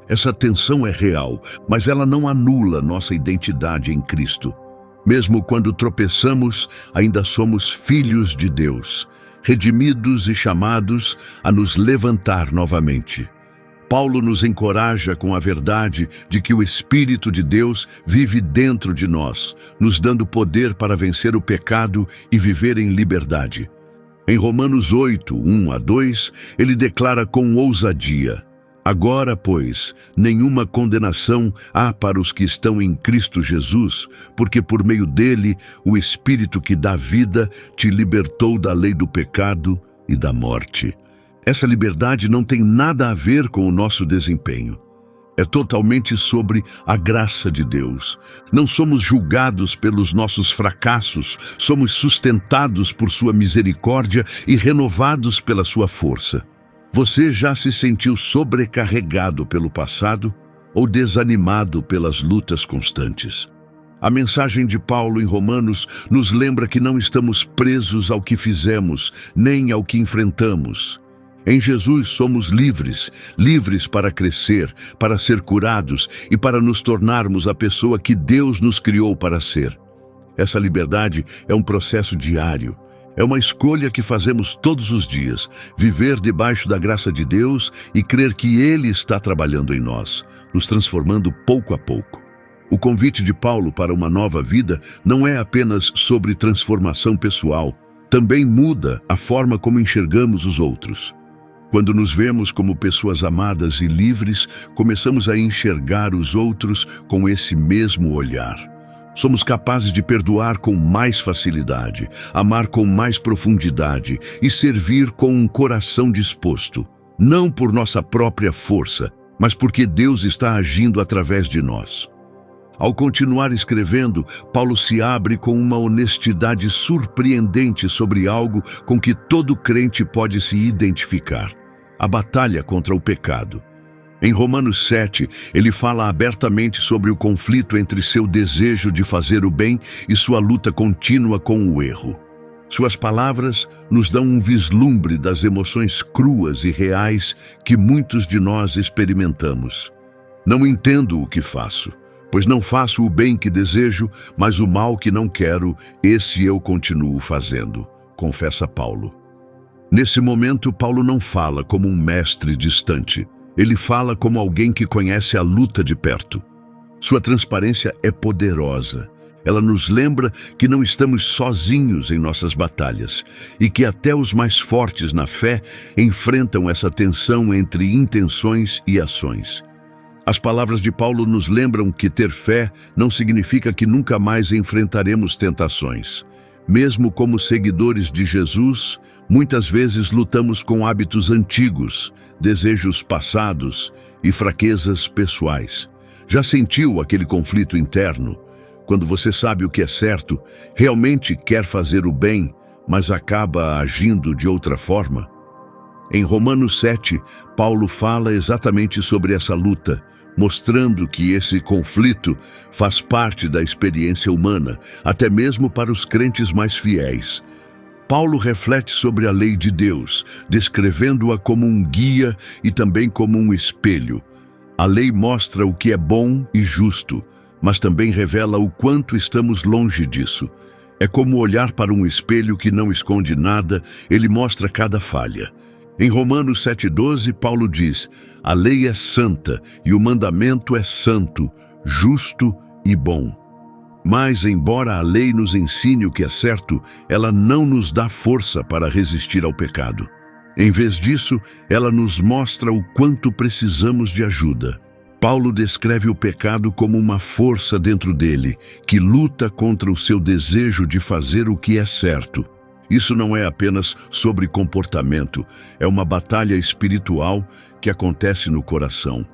Essa tensão é real, mas ela não anula nossa identidade em Cristo. Mesmo quando tropeçamos, ainda somos filhos de Deus, redimidos e chamados a nos levantar novamente. Paulo nos encoraja com a verdade de que o Espírito de Deus vive dentro de nós, nos dando poder para vencer o pecado e viver em liberdade. Em Romanos 8, 1-2, ele declara com ousadia: agora, pois, nenhuma condenação há para os que estão em Cristo Jesus, porque por meio dele, o Espírito que dá vida te libertou da lei do pecado e da morte. Essa liberdade não tem nada a ver com o nosso desempenho. É totalmente sobre a graça de Deus. Não somos julgados pelos nossos fracassos, somos sustentados por sua misericórdia e renovados pela sua força. Você já se sentiu sobrecarregado pelo passado ou desanimado pelas lutas constantes? A mensagem de Paulo em Romanos nos lembra que não estamos presos ao que fizemos, nem ao que enfrentamos. Em Jesus somos livres, livres para crescer, para ser curados e para nos tornarmos a pessoa que Deus nos criou para ser. Essa liberdade é um processo diário. É uma escolha que fazemos todos os dias, viver debaixo da graça de Deus e crer que Ele está trabalhando em nós, nos transformando pouco a pouco. O convite de Paulo para uma nova vida não é apenas sobre transformação pessoal, também muda a forma como enxergamos os outros. Quando nos vemos como pessoas amadas e livres, começamos a enxergar os outros com esse mesmo olhar. Somos capazes de perdoar com mais facilidade, amar com mais profundidade e servir com um coração disposto, não por nossa própria força, mas porque Deus está agindo através de nós. Ao continuar escrevendo, Paulo se abre com uma honestidade surpreendente sobre algo com que todo crente pode se identificar: a batalha contra o pecado. Em Romanos 7, ele fala abertamente sobre o conflito entre seu desejo de fazer o bem e sua luta contínua com o erro. Suas palavras nos dão um vislumbre das emoções cruas e reais que muitos de nós experimentamos. Não entendo o que faço, pois não faço o bem que desejo, mas o mal que não quero, esse eu continuo fazendo, confessa Paulo. Nesse momento, Paulo não fala como um mestre distante. Ele fala como alguém que conhece a luta de perto. Sua transparência é poderosa. Ela nos lembra que não estamos sozinhos em nossas batalhas e que até os mais fortes na fé enfrentam essa tensão entre intenções e ações. As palavras de Paulo nos lembram que ter fé não significa que nunca mais enfrentaremos tentações. Mesmo como seguidores de Jesus, muitas vezes lutamos com hábitos antigos, desejos passados e fraquezas pessoais. Já sentiu aquele conflito interno? Quando você sabe o que é certo, realmente quer fazer o bem, mas acaba agindo de outra forma? Em Romanos 7, Paulo fala exatamente sobre essa luta, mostrando que esse conflito faz parte da experiência humana, até mesmo para os crentes mais fiéis. Paulo reflete sobre a lei de Deus, descrevendo-a como um guia e também como um espelho. A lei mostra o que é bom e justo, mas também revela o quanto estamos longe disso. É como olhar para um espelho que não esconde nada, ele mostra cada falha. Em Romanos 7,12, Paulo diz: a lei é santa e o mandamento é santo, justo e bom. Mas, embora a lei nos ensine o que é certo, ela não nos dá força para resistir ao pecado. Em vez disso, ela nos mostra o quanto precisamos de ajuda. Paulo descreve o pecado como uma força dentro dele, que luta contra o seu desejo de fazer o que é certo. Isso não é apenas sobre comportamento, é uma batalha espiritual que acontece no coração.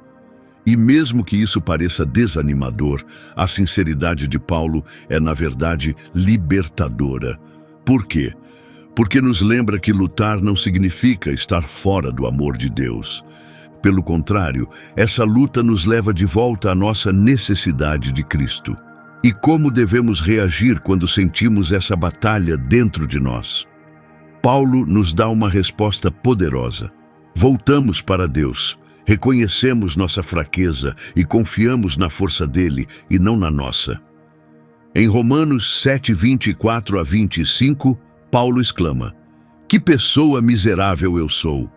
E mesmo que isso pareça desanimador, a sinceridade de Paulo é, na verdade, libertadora. Por quê? Porque nos lembra que lutar não significa estar fora do amor de Deus. Pelo contrário, essa luta nos leva de volta à nossa necessidade de Cristo. E como devemos reagir quando sentimos essa batalha dentro de nós? Paulo nos dá uma resposta poderosa. Voltamos para Deus, reconhecemos nossa fraqueza e confiamos na força dele e não na nossa. Em Romanos 7:24-25, Paulo exclama: que pessoa miserável eu sou!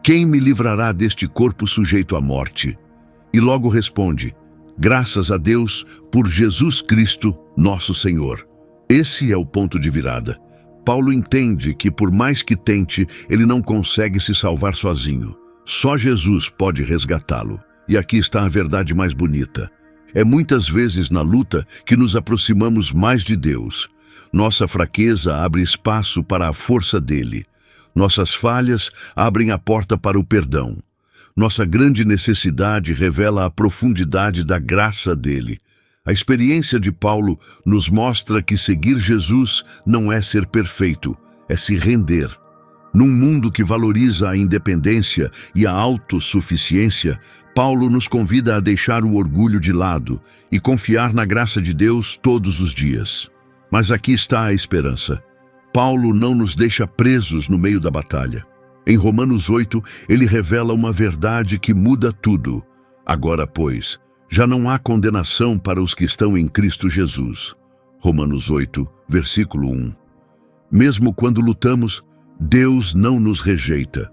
Quem me livrará deste corpo sujeito à morte? E logo responde: graças a Deus por Jesus Cristo, nosso Senhor. Esse é o ponto de virada. Paulo entende que, por mais que tente, ele não consegue se salvar sozinho. Só Jesus pode resgatá-lo. E aqui está a verdade mais bonita. É muitas vezes na luta que nos aproximamos mais de Deus. Nossa fraqueza abre espaço para a força dele. Nossas falhas abrem a porta para o perdão. Nossa grande necessidade revela a profundidade da graça dele. A experiência de Paulo nos mostra que seguir Jesus não é ser perfeito, é se render. Num mundo que valoriza a independência e a autossuficiência, Paulo nos convida a deixar o orgulho de lado e confiar na graça de Deus todos os dias. Mas aqui está a esperança. Paulo não nos deixa presos no meio da batalha. Em Romanos 8, ele revela uma verdade que muda tudo. Agora, pois, já não há condenação para os que estão em Cristo Jesus. Romanos 8, versículo 1. Mesmo quando lutamos, Deus não nos rejeita.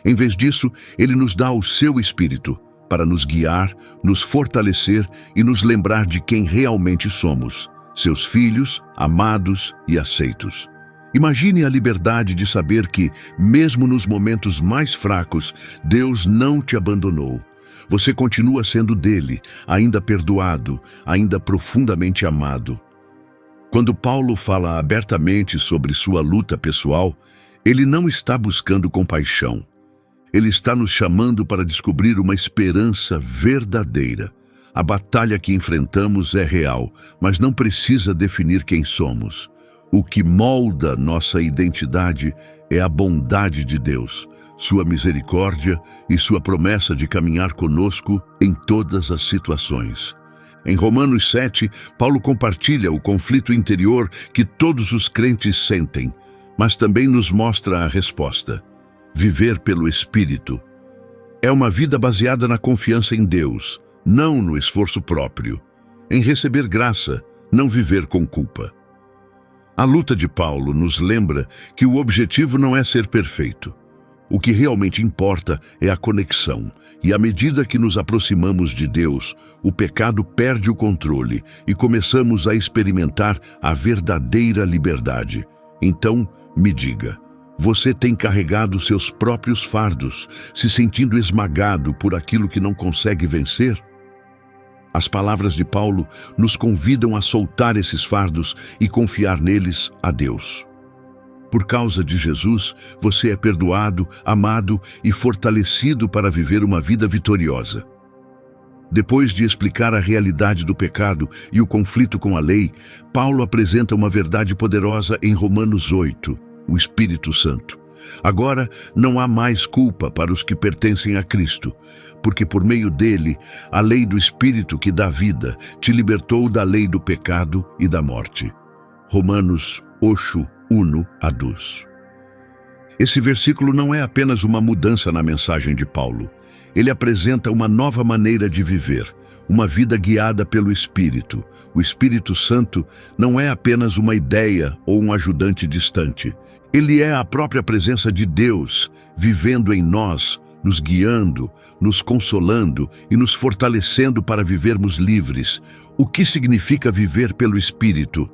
Em vez disso, Ele nos dá o seu Espírito para nos guiar, nos fortalecer e nos lembrar de quem realmente somos, seus filhos, amados e aceitos. Imagine a liberdade de saber que, mesmo nos momentos mais fracos, Deus não te abandonou. Você continua sendo dele, ainda perdoado, ainda profundamente amado. Quando Paulo fala abertamente sobre sua luta pessoal, ele não está buscando compaixão. Ele está nos chamando para descobrir uma esperança verdadeira. A batalha que enfrentamos é real, mas não precisa definir quem somos. O que molda nossa identidade é a bondade de Deus, sua misericórdia e sua promessa de caminhar conosco em todas as situações. Em Romanos 7, Paulo compartilha o conflito interior que todos os crentes sentem, mas também nos mostra a resposta: viver pelo Espírito. É uma vida baseada na confiança em Deus, não no esforço próprio, em receber graça, não viver com culpa. A luta de Paulo nos lembra que o objetivo não é ser perfeito. O que realmente importa é a conexão, e à medida que nos aproximamos de Deus, o pecado perde o controle e começamos a experimentar a verdadeira liberdade. Então, me diga, você tem carregado seus próprios fardos, se sentindo esmagado por aquilo que não consegue vencer? As palavras de Paulo nos convidam a soltar esses fardos e confiar neles a Deus. Por causa de Jesus, você é perdoado, amado e fortalecido para viver uma vida vitoriosa. Depois de explicar a realidade do pecado e o conflito com a lei, Paulo apresenta uma verdade poderosa em Romanos 8, o Espírito Santo. Agora, não há mais culpa para os que pertencem a Cristo, porque por meio dele, a lei do Espírito que dá vida te libertou da lei do pecado e da morte. Romanos 8, 1 a 2. Esse versículo não é apenas uma mudança na mensagem de Paulo. Ele apresenta uma nova maneira de viver, uma vida guiada pelo Espírito. O Espírito Santo não é apenas uma ideia ou um ajudante distante. Ele é a própria presença de Deus, vivendo em nós, nos guiando, nos consolando e nos fortalecendo para vivermos livres. O que significa viver pelo Espírito?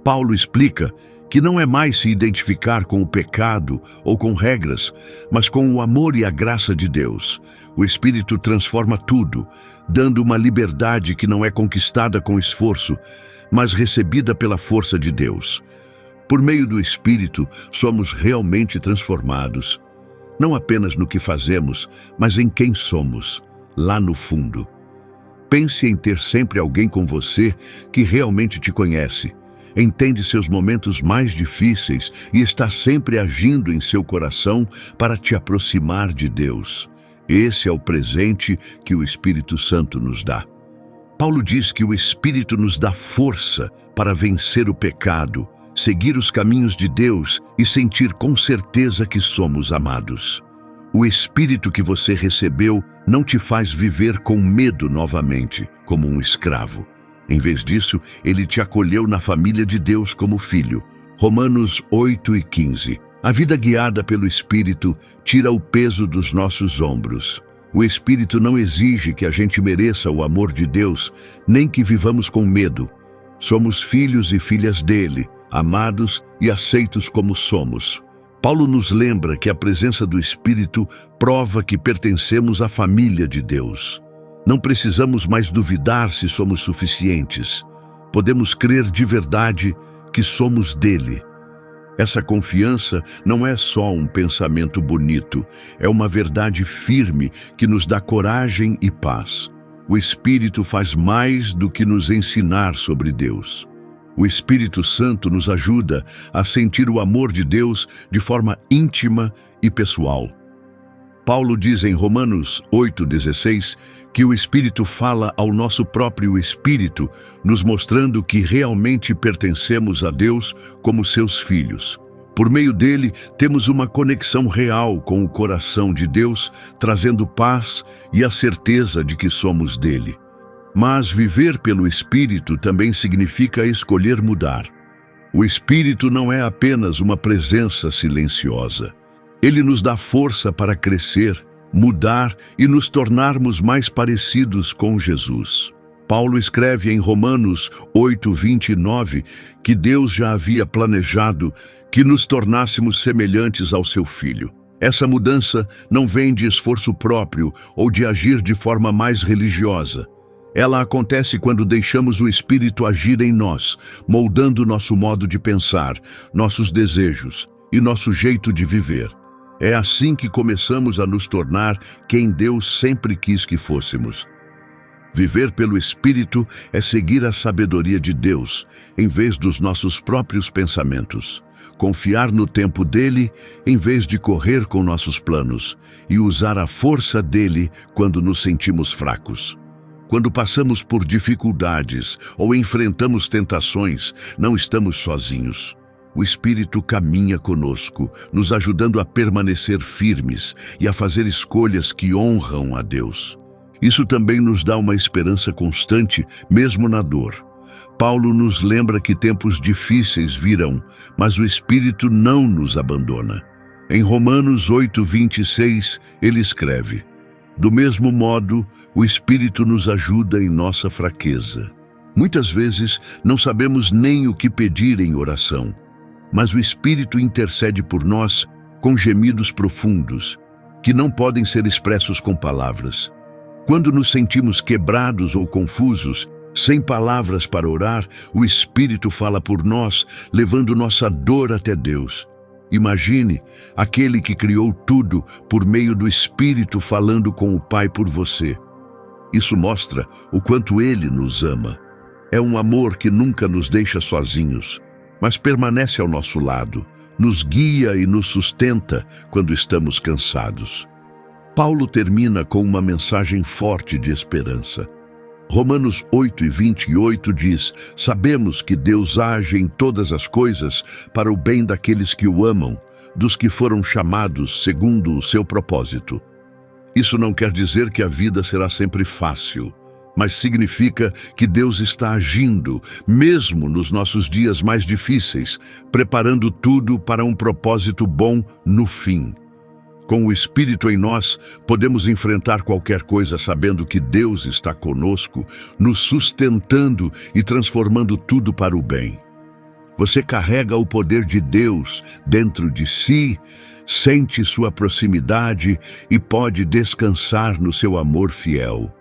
Paulo explica que não é mais se identificar com o pecado ou com regras, mas com o amor e a graça de Deus. O Espírito transforma tudo, dando uma liberdade que não é conquistada com esforço, mas recebida pela força de Deus. Por meio do Espírito, somos realmente transformados, não apenas no que fazemos, mas em quem somos, lá no fundo. Pense em ter sempre alguém com você que realmente te conhece, entende seus momentos mais difíceis e está sempre agindo em seu coração para te aproximar de Deus. Esse é o presente que o Espírito Santo nos dá. Paulo diz que o Espírito nos dá força para vencer o pecado, seguir os caminhos de Deus e sentir com certeza que somos amados. O Espírito que você recebeu não te faz viver com medo novamente, como um escravo. Em vez disso, ele te acolheu na família de Deus como filho. Romanos 8 e 15. A vida guiada pelo Espírito tira o peso dos nossos ombros. O Espírito não exige que a gente mereça o amor de Deus, nem que vivamos com medo. Somos filhos e filhas dele, amados e aceitos como somos. Paulo nos lembra que a presença do Espírito prova que pertencemos à família de Deus. Não precisamos mais duvidar se somos suficientes. Podemos crer de verdade que somos dele. Essa confiança não é só um pensamento bonito, é uma verdade firme que nos dá coragem e paz. O Espírito faz mais do que nos ensinar sobre Deus. O Espírito Santo nos ajuda a sentir o amor de Deus de forma íntima e pessoal. Paulo diz em Romanos 8,16 que o Espírito fala ao nosso próprio espírito, nos mostrando que realmente pertencemos a Deus como seus filhos. Por meio dele, temos uma conexão real com o coração de Deus, trazendo paz e a certeza de que somos dele. Mas viver pelo Espírito também significa escolher mudar. O Espírito não é apenas uma presença silenciosa. Ele nos dá força para crescer, mudar e nos tornarmos mais parecidos com Jesus. Paulo escreve em Romanos 8:29 que Deus já havia planejado que nos tornássemos semelhantes ao seu Filho. Essa mudança não vem de esforço próprio ou de agir de forma mais religiosa. Ela acontece quando deixamos o Espírito agir em nós, moldando nosso modo de pensar, nossos desejos e nosso jeito de viver. É assim que começamos a nos tornar quem Deus sempre quis que fôssemos. Viver pelo Espírito é seguir a sabedoria de Deus, em vez dos nossos próprios pensamentos. Confiar no tempo dele, em vez de correr com nossos planos, e usar a força dele quando nos sentimos fracos. Quando passamos por dificuldades ou enfrentamos tentações, não estamos sozinhos. O Espírito caminha conosco, nos ajudando a permanecer firmes e a fazer escolhas que honram a Deus. Isso também nos dá uma esperança constante, mesmo na dor. Paulo nos lembra que tempos difíceis virão, mas o Espírito não nos abandona. Em Romanos 8:26, ele escreve: do mesmo modo, o Espírito nos ajuda em nossa fraqueza. Muitas vezes não sabemos nem o que pedir em oração, mas o Espírito intercede por nós com gemidos profundos, que não podem ser expressos com palavras. Quando nos sentimos quebrados ou confusos, sem palavras para orar, o Espírito fala por nós, levando nossa dor até Deus. Imagine aquele que criou tudo por meio do Espírito falando com o Pai por você. Isso mostra o quanto Ele nos ama. É um amor que nunca nos deixa sozinhos, mas permanece ao nosso lado, nos guia e nos sustenta quando estamos cansados. Paulo termina com uma mensagem forte de esperança. Romanos 8:28 diz: sabemos que Deus age em todas as coisas para o bem daqueles que o amam, dos que foram chamados segundo o seu propósito. Isso não quer dizer que a vida será sempre fácil, mas significa que Deus está agindo, mesmo nos nossos dias mais difíceis, preparando tudo para um propósito bom no fim. Com o Espírito em nós, podemos enfrentar qualquer coisa sabendo que Deus está conosco, nos sustentando e transformando tudo para o bem. Você carrega o poder de Deus dentro de si, sente sua proximidade e pode descansar no seu amor fiel.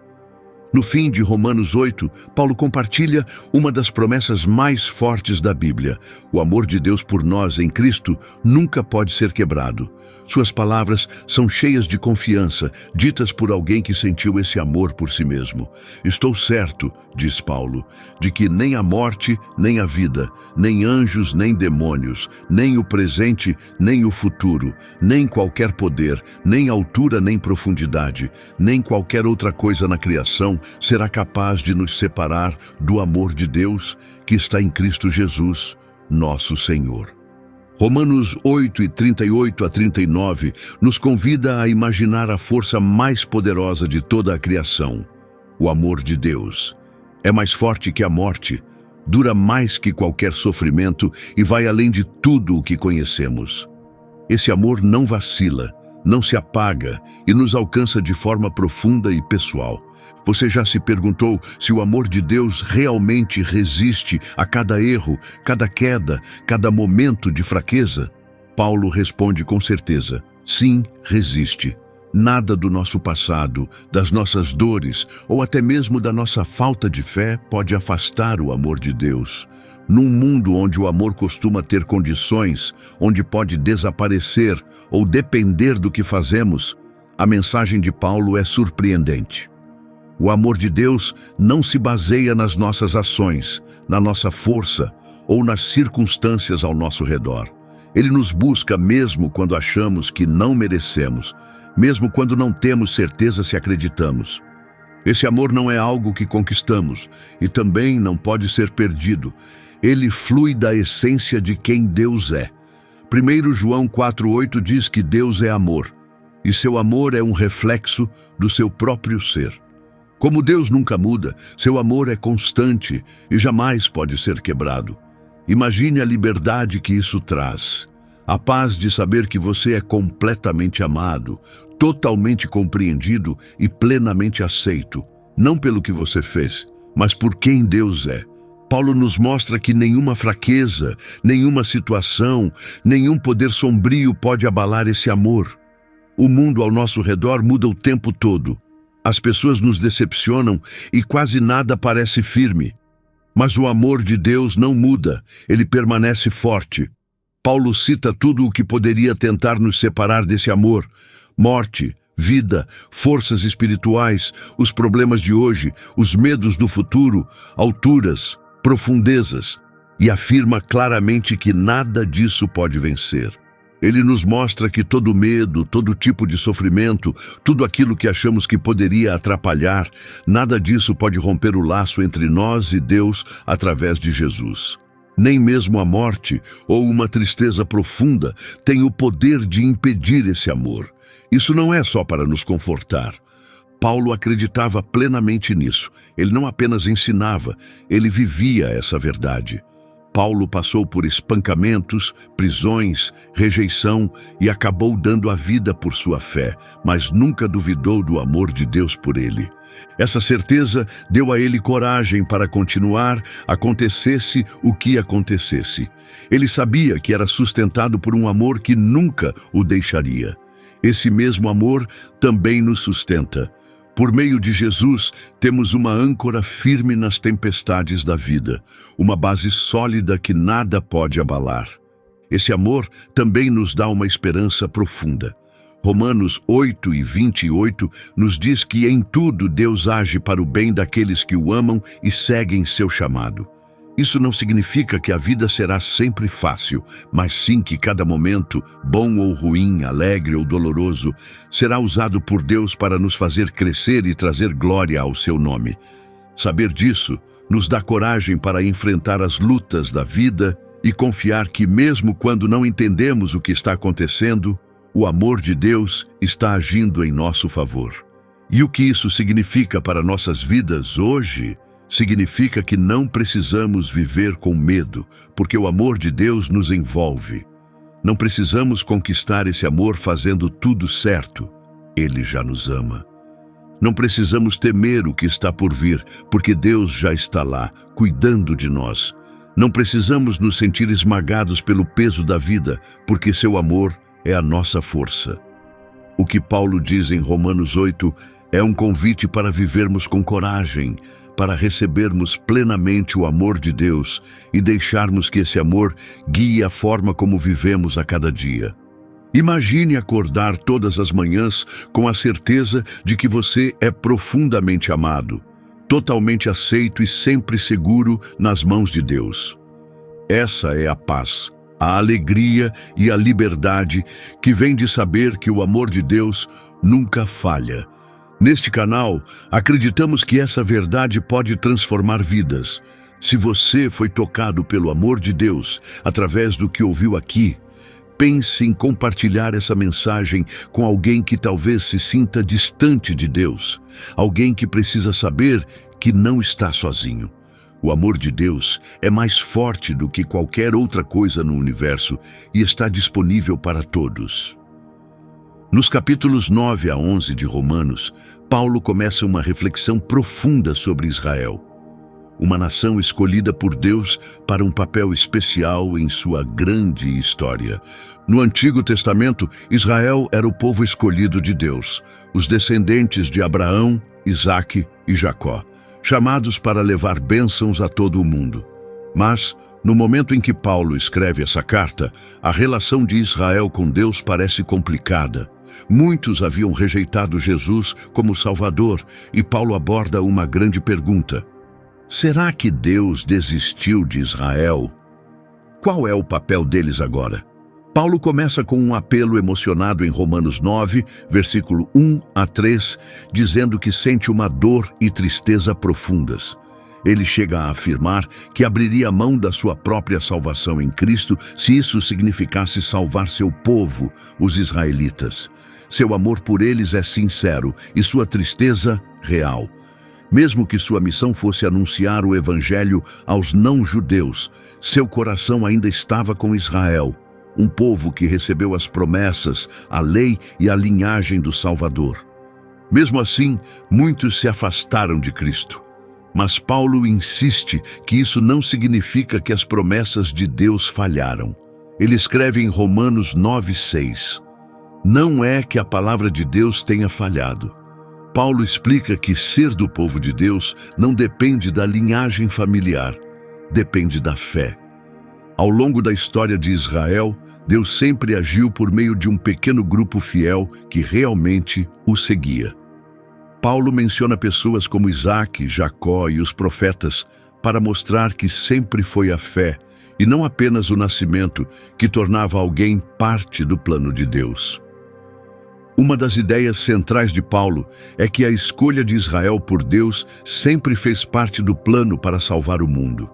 No fim de Romanos 8, Paulo compartilha uma das promessas mais fortes da Bíblia. O amor de Deus por nós em Cristo nunca pode ser quebrado. Suas palavras são cheias de confiança, ditas por alguém que sentiu esse amor por si mesmo. Estou certo, diz Paulo, de que nem a morte, nem a vida, nem anjos, nem demônios, nem o presente, nem o futuro, nem qualquer poder, nem altura, nem profundidade, nem qualquer outra coisa na criação será capaz de nos separar do amor de Deus que está em Cristo Jesus, nosso Senhor. Romanos 8:38-39 nos convida a imaginar a força mais poderosa de toda a criação, o amor de Deus. É mais forte que a morte, dura mais que qualquer sofrimento e vai além de tudo o que conhecemos. Esse amor não vacila, não se apaga e nos alcança de forma profunda e pessoal. Você já se perguntou se o amor de Deus realmente resiste a cada erro, cada queda, cada momento de fraqueza? Paulo responde com certeza: sim, resiste. Nada do nosso passado, das nossas dores ou até mesmo da nossa falta de fé pode afastar o amor de Deus. Num mundo onde o amor costuma ter condições, onde pode desaparecer ou depender do que fazemos, a mensagem de Paulo é surpreendente. O amor de Deus não se baseia nas nossas ações, na nossa força ou nas circunstâncias ao nosso redor. Ele nos busca mesmo quando achamos que não merecemos, mesmo quando não temos certeza se acreditamos. Esse amor não é algo que conquistamos e também não pode ser perdido. Ele flui da essência de quem Deus é. 1 João 4,8 diz que Deus é amor, e seu amor é um reflexo do seu próprio ser. Como Deus nunca muda, seu amor é constante e jamais pode ser quebrado. Imagine a liberdade que isso traz. A paz de saber que você é completamente amado, totalmente compreendido e plenamente aceito, não pelo que você fez, mas por quem Deus é. Paulo nos mostra que nenhuma fraqueza, nenhuma situação, nenhum poder sombrio pode abalar esse amor. O mundo ao nosso redor muda o tempo todo. As pessoas nos decepcionam e quase nada parece firme. Mas o amor de Deus não muda, ele permanece forte. Paulo cita tudo o que poderia tentar nos separar desse amor: morte, vida, forças espirituais, os problemas de hoje, os medos do futuro, alturas, profundezas, e afirma claramente que nada disso pode vencer. Ele nos mostra que todo medo, todo tipo de sofrimento, tudo aquilo que achamos que poderia atrapalhar, nada disso pode romper o laço entre nós e Deus através de Jesus. Nem mesmo a morte ou uma tristeza profunda tem o poder de impedir esse amor. Isso não é só para nos confortar. Paulo acreditava plenamente nisso. Ele não apenas ensinava, ele vivia essa verdade. Paulo passou por espancamentos, prisões, rejeição e acabou dando a vida por sua fé, mas nunca duvidou do amor de Deus por ele. Essa certeza deu a ele coragem para continuar, acontecesse o que acontecesse. Ele sabia que era sustentado por um amor que nunca o deixaria. Esse mesmo amor também nos sustenta. Por meio de Jesus, temos uma âncora firme nas tempestades da vida, uma base sólida que nada pode abalar. Esse amor também nos dá uma esperança profunda. Romanos 8:28 nos diz que em tudo Deus age para o bem daqueles que o amam e seguem seu chamado. Isso não significa que a vida será sempre fácil, mas sim que cada momento, bom ou ruim, alegre ou doloroso, será usado por Deus para nos fazer crescer e trazer glória ao seu nome. Saber disso nos dá coragem para enfrentar as lutas da vida e confiar que mesmo quando não entendemos o que está acontecendo, o amor de Deus está agindo em nosso favor. E o que isso significa para nossas vidas hoje? Significa que não precisamos viver com medo, porque o amor de Deus nos envolve. Não precisamos conquistar esse amor fazendo tudo certo. Ele já nos ama. Não precisamos temer o que está por vir, porque Deus já está lá, cuidando de nós. Não precisamos nos sentir esmagados pelo peso da vida, porque seu amor é a nossa força. O que Paulo diz em Romanos 8 é um convite para vivermos com coragem, para recebermos plenamente o amor de Deus e deixarmos que esse amor guie a forma como vivemos a cada dia. Imagine acordar todas as manhãs com a certeza de que você é profundamente amado, totalmente aceito e sempre seguro nas mãos de Deus. Essa é a paz, a alegria e a liberdade que vem de saber que o amor de Deus nunca falha. Neste canal, acreditamos que essa verdade pode transformar vidas. Se você foi tocado pelo amor de Deus através do que ouviu aqui, pense em compartilhar essa mensagem com alguém que talvez se sinta distante de Deus, alguém que precisa saber que não está sozinho. O amor de Deus é mais forte do que qualquer outra coisa no universo e está disponível para todos. Nos capítulos 9 a 11 de Romanos, Paulo começa uma reflexão profunda sobre Israel. uma nação escolhida por Deus para um papel especial em sua grande história. No Antigo Testamento, Israel era o povo escolhido de Deus, os descendentes de Abraão, Isaque e Jacó, chamados para levar bênçãos a todo o mundo. Mas, no momento em que Paulo escreve essa carta, a relação de Israel com Deus parece complicada. Muitos haviam rejeitado Jesus como Salvador, e Paulo aborda uma grande pergunta: será que Deus desistiu de Israel? Qual é o papel deles agora? Paulo começa com um apelo emocionado em Romanos 9, versículo 1 a 3, dizendo que sente uma dor e tristeza profundas. Ele chega a afirmar que abriria mão da sua própria salvação em Cristo se isso significasse salvar seu povo, os israelitas. Seu amor por eles é sincero e sua tristeza real. Mesmo que sua missão fosse anunciar o evangelho aos não-judeus, seu coração ainda estava com Israel, um povo que recebeu as promessas, a lei e a linhagem do Salvador. Mesmo assim, muitos se afastaram de Cristo. Mas Paulo insiste que isso não significa que as promessas de Deus falharam. Ele escreve em Romanos 9:6: não é que a palavra de Deus tenha falhado. Paulo explica que ser do povo de Deus não depende da linhagem familiar, depende da fé. Ao longo da história de Israel, Deus sempre agiu por meio de um pequeno grupo fiel que realmente o seguia. Paulo menciona pessoas como Isaque, Jacó e os profetas para mostrar que sempre foi a fé, e não apenas o nascimento, que tornava alguém parte do plano de Deus. Uma das ideias centrais de Paulo é que a escolha de Israel por Deus sempre fez parte do plano para salvar o mundo.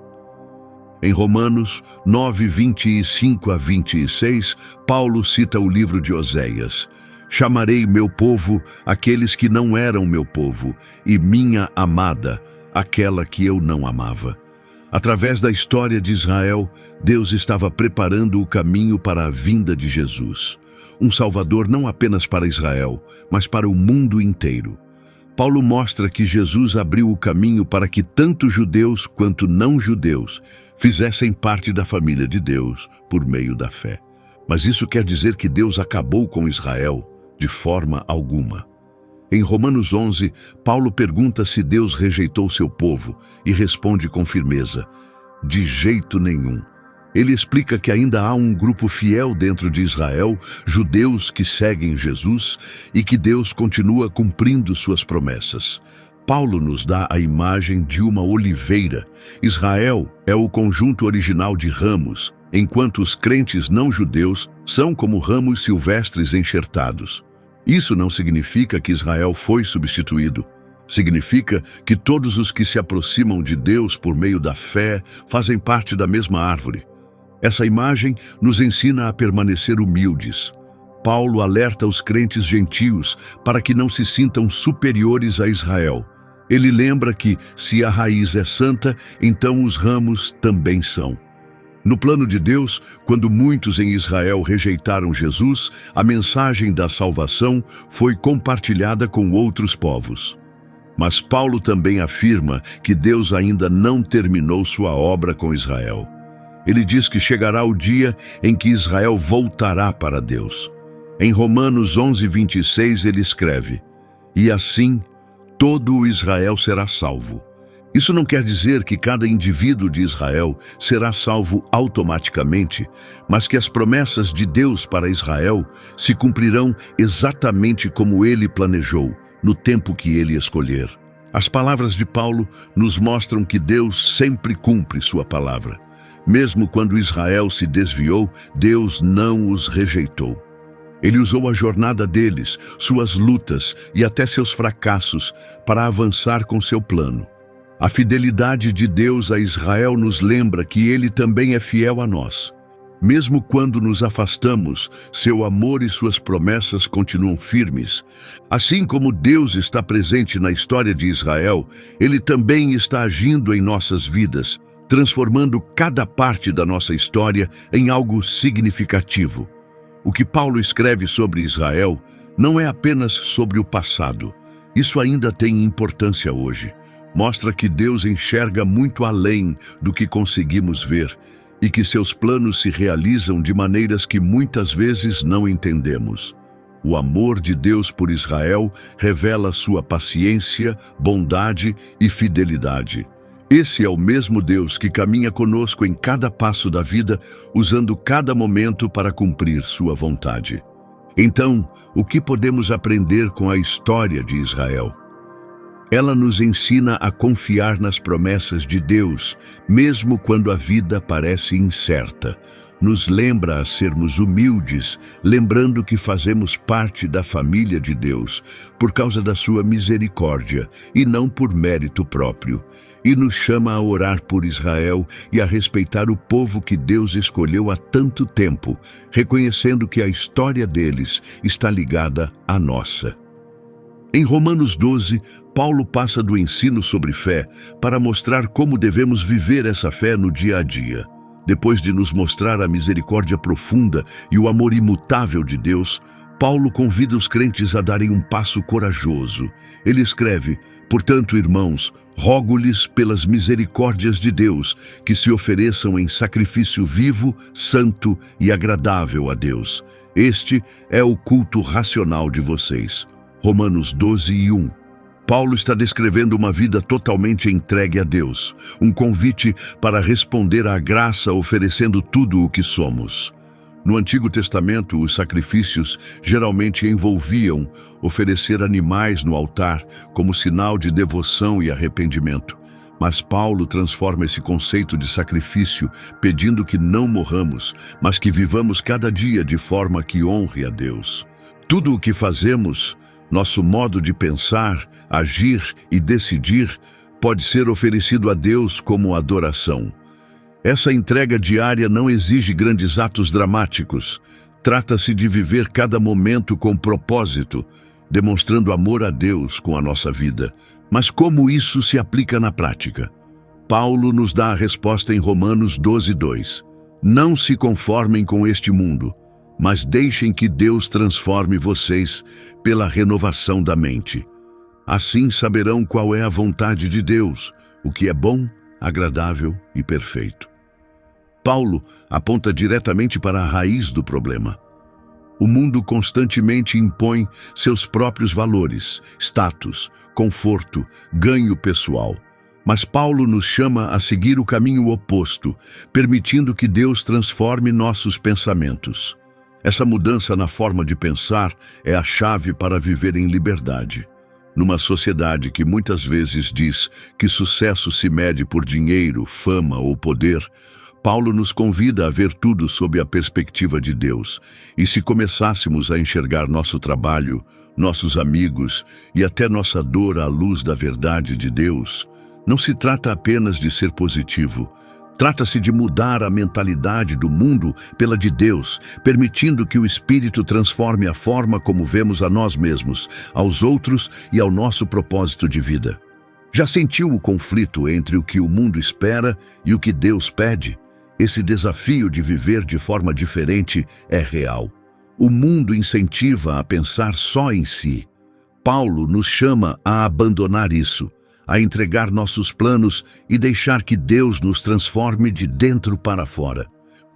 Em Romanos 9, 25 a 26, Paulo cita o livro de Oséias: chamarei meu povo aqueles que não eram meu povo, e minha amada, aquela que eu não amava. Através da história de Israel, Deus estava preparando o caminho para a vinda de Jesus. Um Salvador não apenas para Israel, mas para o mundo inteiro. Paulo mostra que Jesus abriu o caminho para que tanto judeus quanto não-judeus fizessem parte da família de Deus por meio da fé. Mas isso quer dizer que Deus acabou com Israel? De forma alguma. Em Romanos 11, Paulo pergunta se Deus rejeitou seu povo e responde com firmeza: de jeito nenhum. Ele explica que ainda há um grupo fiel dentro de Israel, judeus que seguem Jesus, e que Deus continua cumprindo suas promessas. Paulo nos dá a imagem de uma oliveira. Israel é o conjunto original de ramos, enquanto os crentes não-judeus são como ramos silvestres enxertados. Isso não significa que Israel foi substituído. Significa que todos os que se aproximam de Deus por meio da fé fazem parte da mesma árvore. Essa imagem nos ensina a permanecer humildes. Paulo alerta os crentes gentios para que não se sintam superiores a Israel. Ele lembra que, se a raiz é santa, então os ramos também são. No plano de Deus, quando muitos em Israel rejeitaram Jesus, a mensagem da salvação foi compartilhada com outros povos. Mas Paulo também afirma que Deus ainda não terminou sua obra com Israel. Ele diz que chegará o dia em que Israel voltará para Deus. Em Romanos 11:26 ele escreve: e assim todo o Israel será salvo. Isso não quer dizer que cada indivíduo de Israel será salvo automaticamente, mas que as promessas de Deus para Israel se cumprirão exatamente como ele planejou, no tempo que ele escolher. As palavras de Paulo nos mostram que Deus sempre cumpre sua palavra. Mesmo quando Israel se desviou, Deus não os rejeitou. Ele usou a jornada deles, suas lutas e até seus fracassos para avançar com seu plano. A fidelidade de Deus a Israel nos lembra que Ele também é fiel a nós. Mesmo quando nos afastamos, seu amor e suas promessas continuam firmes. Assim como Deus está presente na história de Israel, Ele também está agindo em nossas vidas, transformando cada parte da nossa história em algo significativo. O que Paulo escreve sobre Israel não é apenas sobre o passado. Isso ainda tem importância hoje. Mostra que Deus enxerga muito além do que conseguimos ver e que seus planos se realizam de maneiras que muitas vezes não entendemos. O amor de Deus por Israel revela sua paciência, bondade e fidelidade. Esse é o mesmo Deus que caminha conosco em cada passo da vida, usando cada momento para cumprir sua vontade. Então, o que podemos aprender com a história de Israel? Ela nos ensina a confiar nas promessas de Deus, mesmo quando a vida parece incerta. Nos lembra a sermos humildes, lembrando que fazemos parte da família de Deus, por causa da sua misericórdia e não por mérito próprio. E nos chama a orar por Israel e a respeitar o povo que Deus escolheu há tanto tempo, reconhecendo que a história deles está ligada à nossa. Em Romanos 12, Paulo passa do ensino sobre fé para mostrar como devemos viver essa fé no dia a dia. Depois de nos mostrar a misericórdia profunda e o amor imutável de Deus, Paulo convida os crentes a darem um passo corajoso. Ele escreve: portanto, irmãos, rogo-lhes pelas misericórdias de Deus, que se ofereçam em sacrifício vivo, santo e agradável a Deus. Este é o culto racional de vocês. Romanos 12:1. Paulo está descrevendo uma vida totalmente entregue a Deus, um convite para responder à graça oferecendo tudo o que somos. No Antigo Testamento, os sacrifícios geralmente envolviam oferecer animais no altar como sinal de devoção e arrependimento. Mas Paulo transforma esse conceito de sacrifício pedindo que não morramos, mas que vivamos cada dia de forma que honre a Deus. Tudo o que fazemos, nosso modo de pensar, agir e decidir, pode ser oferecido a Deus como adoração. Essa entrega diária não exige grandes atos dramáticos. Trata-se de viver cada momento com propósito, demonstrando amor a Deus com a nossa vida. Mas como isso se aplica na prática? Paulo nos dá a resposta em Romanos 12:2. Não se conformem com este mundo, mas deixem que Deus transforme vocês pela renovação da mente. Assim saberão qual é a vontade de Deus, o que é bom, agradável e perfeito. Paulo aponta diretamente para a raiz do problema. O mundo constantemente impõe seus próprios valores, status, conforto, ganho pessoal. Mas Paulo nos chama a seguir o caminho oposto, permitindo que Deus transforme nossos pensamentos. Essa mudança na forma de pensar é a chave para viver em liberdade. Numa sociedade que muitas vezes diz que sucesso se mede por dinheiro, fama ou poder, Paulo nos convida a ver tudo sob a perspectiva de Deus. E se começássemos a enxergar nosso trabalho, nossos amigos e até nossa dor à luz da verdade de Deus, não se trata apenas de ser positivo. Trata-se de mudar a mentalidade do mundo pela de Deus, permitindo que o Espírito transforme a forma como vemos a nós mesmos, aos outros e ao nosso propósito de vida. Já sentiu o conflito entre o que o mundo espera e o que Deus pede? Esse desafio de viver de forma diferente é real. O mundo incentiva a pensar só em si. Paulo nos chama a abandonar isso, a entregar nossos planos e deixar que Deus nos transforme de dentro para fora.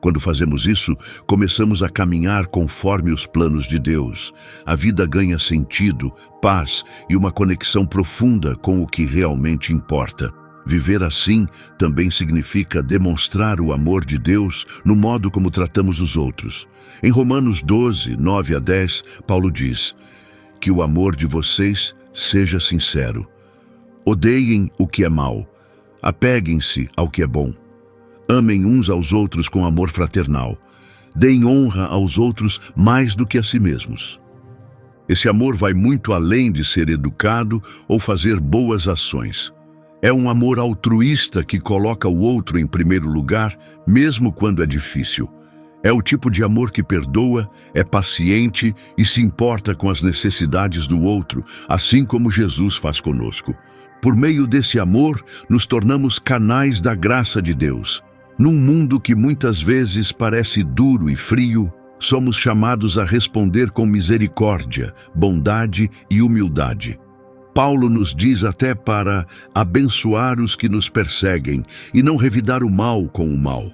Quando fazemos isso, começamos a caminhar conforme os planos de Deus. A vida ganha sentido, paz e uma conexão profunda com o que realmente importa. Viver assim também significa demonstrar o amor de Deus no modo como tratamos os outros. Em Romanos 12:9-10, Paulo diz: que o amor de vocês seja sincero. Odeiem o que é mal. Apeguem-se ao que é bom. Amem uns aos outros com amor fraternal. Deem honra aos outros mais do que a si mesmos. Esse amor vai muito além de ser educado ou fazer boas ações. É um amor altruísta que coloca o outro em primeiro lugar, mesmo quando é difícil. É o tipo de amor que perdoa, é paciente e se importa com as necessidades do outro, assim como Jesus faz conosco. Por meio desse amor, nos tornamos canais da graça de Deus. Num mundo que muitas vezes parece duro e frio, somos chamados a responder com misericórdia, bondade e humildade. Paulo nos diz até para abençoar os que nos perseguem e não revidar o mal com o mal.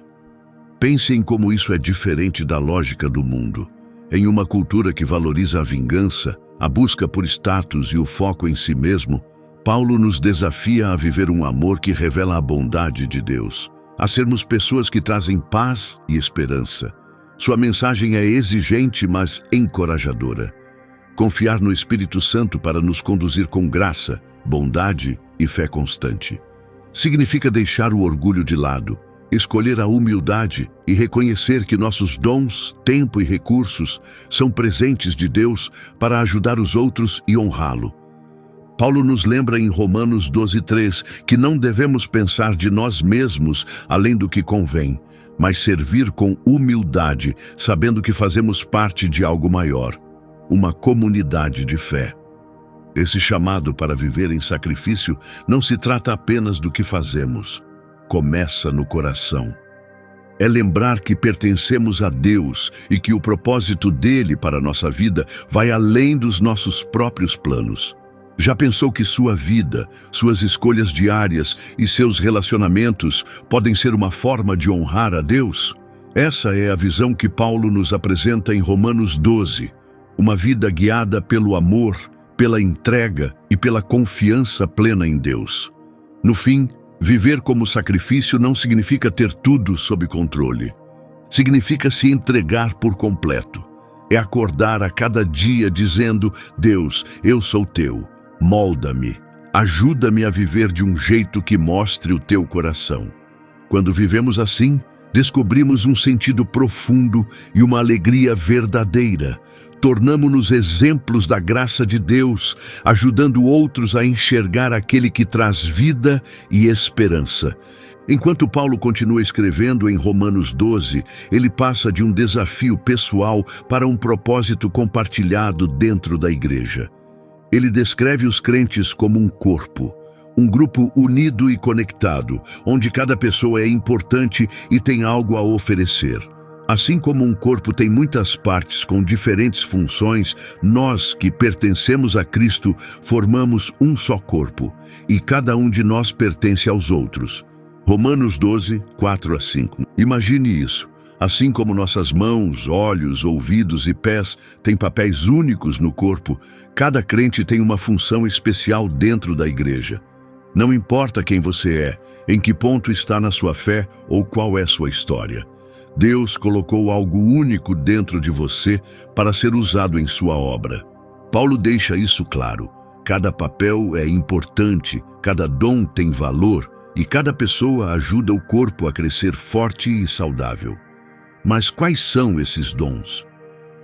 Pense em como isso é diferente da lógica do mundo. Em uma cultura que valoriza a vingança, a busca por status e o foco em si mesmo, Paulo nos desafia a viver um amor que revela a bondade de Deus, a sermos pessoas que trazem paz e esperança. Sua mensagem é exigente, mas encorajadora. Confiar no Espírito Santo para nos conduzir com graça, bondade e fé constante. Significa deixar o orgulho de lado, escolher a humildade e reconhecer que nossos dons, tempo e recursos são presentes de Deus para ajudar os outros e honrá-lo. Paulo nos lembra em Romanos 12:3 que não devemos pensar de nós mesmos além do que convém, mas servir com humildade, sabendo que fazemos parte de algo maior, uma comunidade de fé. Esse chamado para viver em sacrifício não se trata apenas do que fazemos. Começa no coração. É lembrar que pertencemos a Deus e que o propósito dele para a nossa vida vai além dos nossos próprios planos. Já pensou que sua vida, suas escolhas diárias e seus relacionamentos podem ser uma forma de honrar a Deus? Essa é a visão que Paulo nos apresenta em Romanos 12, uma vida guiada pelo amor, pela entrega e pela confiança plena em Deus. No fim, viver como sacrifício não significa ter tudo sob controle. Significa se entregar por completo. É acordar a cada dia dizendo: Deus, eu sou teu. Molda-me, ajuda-me a viver de um jeito que mostre o teu coração. Quando vivemos assim, descobrimos um sentido profundo e uma alegria verdadeira. Tornamo-nos exemplos da graça de Deus, ajudando outros a enxergar aquele que traz vida e esperança. Enquanto Paulo continua escrevendo em Romanos 12, ele passa de um desafio pessoal para um propósito compartilhado dentro da igreja. Ele descreve os crentes como um corpo, um grupo unido e conectado, onde cada pessoa é importante e tem algo a oferecer. Assim como um corpo tem muitas partes com diferentes funções, nós que pertencemos a Cristo formamos um só corpo, e cada um de nós pertence aos outros. Romanos 12, 4-5. Imagine isso. Assim como nossas mãos, olhos, ouvidos e pés têm papéis únicos no corpo, cada crente tem uma função especial dentro da igreja. Não importa quem você é, em que ponto está na sua fé ou qual é sua história. Deus colocou algo único dentro de você para ser usado em sua obra. Paulo deixa isso claro. Cada papel é importante, cada dom tem valor e cada pessoa ajuda o corpo a crescer forte e saudável. Mas quais são esses dons?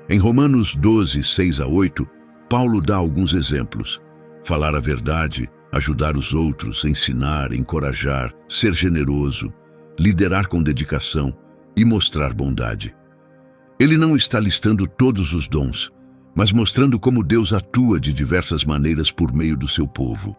Em Romanos 12, 6-8, Paulo dá alguns exemplos. Falar a verdade, ajudar os outros, ensinar, encorajar, ser generoso, liderar com dedicação e mostrar bondade. Ele não está listando todos os dons, mas mostrando como Deus atua de diversas maneiras por meio do seu povo.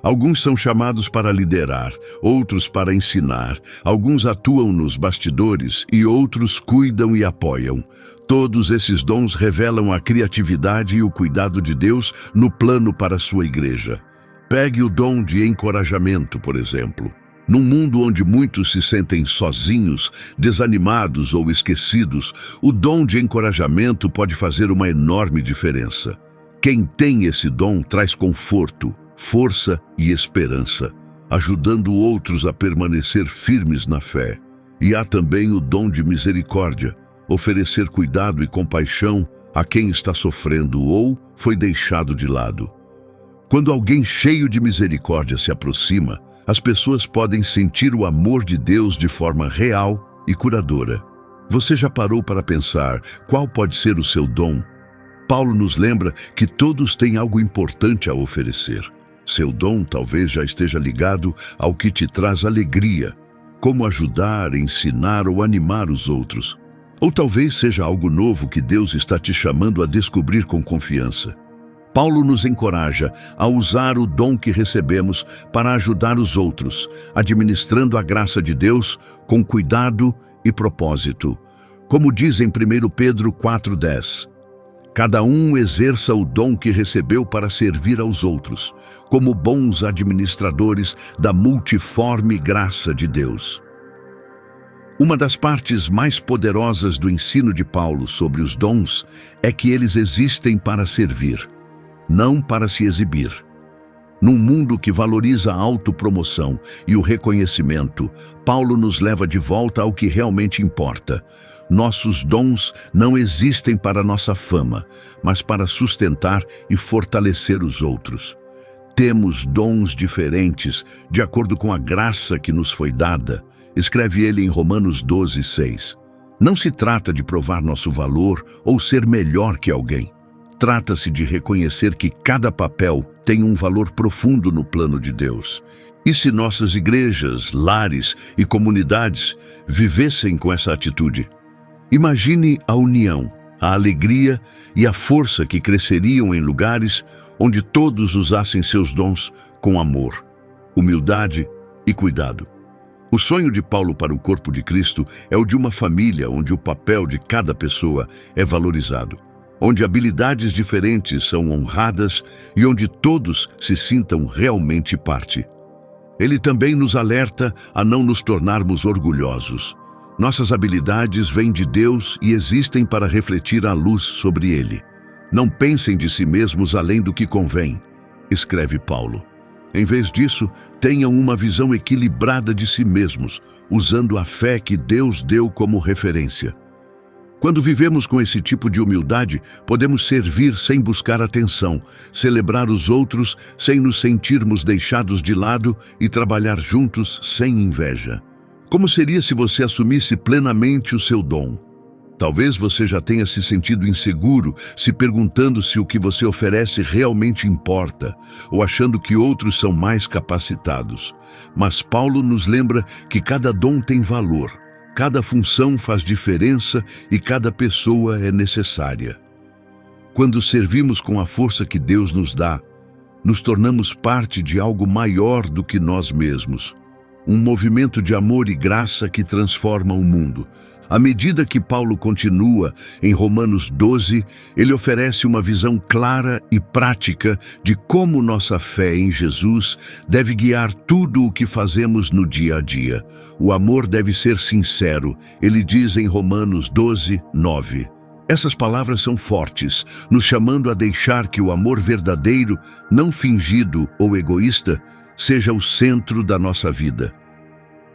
Alguns são chamados para liderar, outros para ensinar, alguns atuam nos bastidores e outros cuidam e apoiam. Todos esses dons revelam a criatividade e o cuidado de Deus no plano para a sua igreja. Pegue o dom de encorajamento, por exemplo. Num mundo onde muitos se sentem sozinhos, desanimados ou esquecidos, o dom de encorajamento pode fazer uma enorme diferença. Quem tem esse dom traz conforto, força e esperança, ajudando outros a permanecer firmes na fé. E há também o dom de misericórdia, oferecer cuidado e compaixão a quem está sofrendo ou foi deixado de lado. Quando alguém cheio de misericórdia se aproxima, as pessoas podem sentir o amor de Deus de forma real e curadora. Você já parou para pensar qual pode ser o seu dom? Paulo nos lembra que todos têm algo importante a oferecer. Seu dom talvez já esteja ligado ao que te traz alegria, como ajudar, ensinar ou animar os outros. Ou talvez seja algo novo que Deus está te chamando a descobrir com confiança. Paulo nos encoraja a usar o dom que recebemos para ajudar os outros, administrando a graça de Deus com cuidado e propósito. Como diz em 1 Pedro 4,10, Cada um exerça o dom que recebeu para servir aos outros, como bons administradores da multiforme graça de Deus. Uma das partes mais poderosas do ensino de Paulo sobre os dons é que eles existem para servir, não para se exibir. Num mundo que valoriza a autopromoção e o reconhecimento, Paulo nos leva de volta ao que realmente importa. Nossos dons não existem para nossa fama, mas para sustentar e fortalecer os outros. Temos dons diferentes de acordo com a graça que nos foi dada, escreve ele em Romanos 12:6. Não se trata de provar nosso valor ou ser melhor que alguém. Trata-se de reconhecer que cada papel tem um valor profundo no plano de Deus. E se nossas igrejas, lares e comunidades vivessem com essa atitude? Imagine a união, a alegria e a força que cresceriam em lugares onde todos usassem seus dons com amor, humildade e cuidado. O sonho de Paulo para o corpo de Cristo é o de uma família onde o papel de cada pessoa é valorizado, onde habilidades diferentes são honradas e onde todos se sintam realmente parte. Ele também nos alerta a não nos tornarmos orgulhosos. Nossas habilidades vêm de Deus e existem para refletir a luz sobre Ele. Não pensem de si mesmos além do que convém, escreve Paulo. Em vez disso, tenham uma visão equilibrada de si mesmos, usando a fé que Deus deu como referência. Quando vivemos com esse tipo de humildade, podemos servir sem buscar atenção, celebrar os outros sem nos sentirmos deixados de lado e trabalhar juntos sem inveja. Como seria se você assumisse plenamente o seu dom? Talvez você já tenha se sentido inseguro, se perguntando se o que você oferece realmente importa, ou achando que outros são mais capacitados. Mas Paulo nos lembra que cada dom tem valor, cada função faz diferença e cada pessoa é necessária. Quando servimos com a força que Deus nos dá, nos tornamos parte de algo maior do que nós mesmos. Um movimento de amor e graça que transforma o mundo. À medida que Paulo continua em Romanos 12, ele oferece uma visão clara e prática de como nossa fé em Jesus deve guiar tudo o que fazemos no dia a dia. O amor deve ser sincero, ele diz em Romanos 12:9. Essas palavras são fortes, nos chamando a deixar que o amor verdadeiro, não fingido ou egoísta, seja o centro da nossa vida.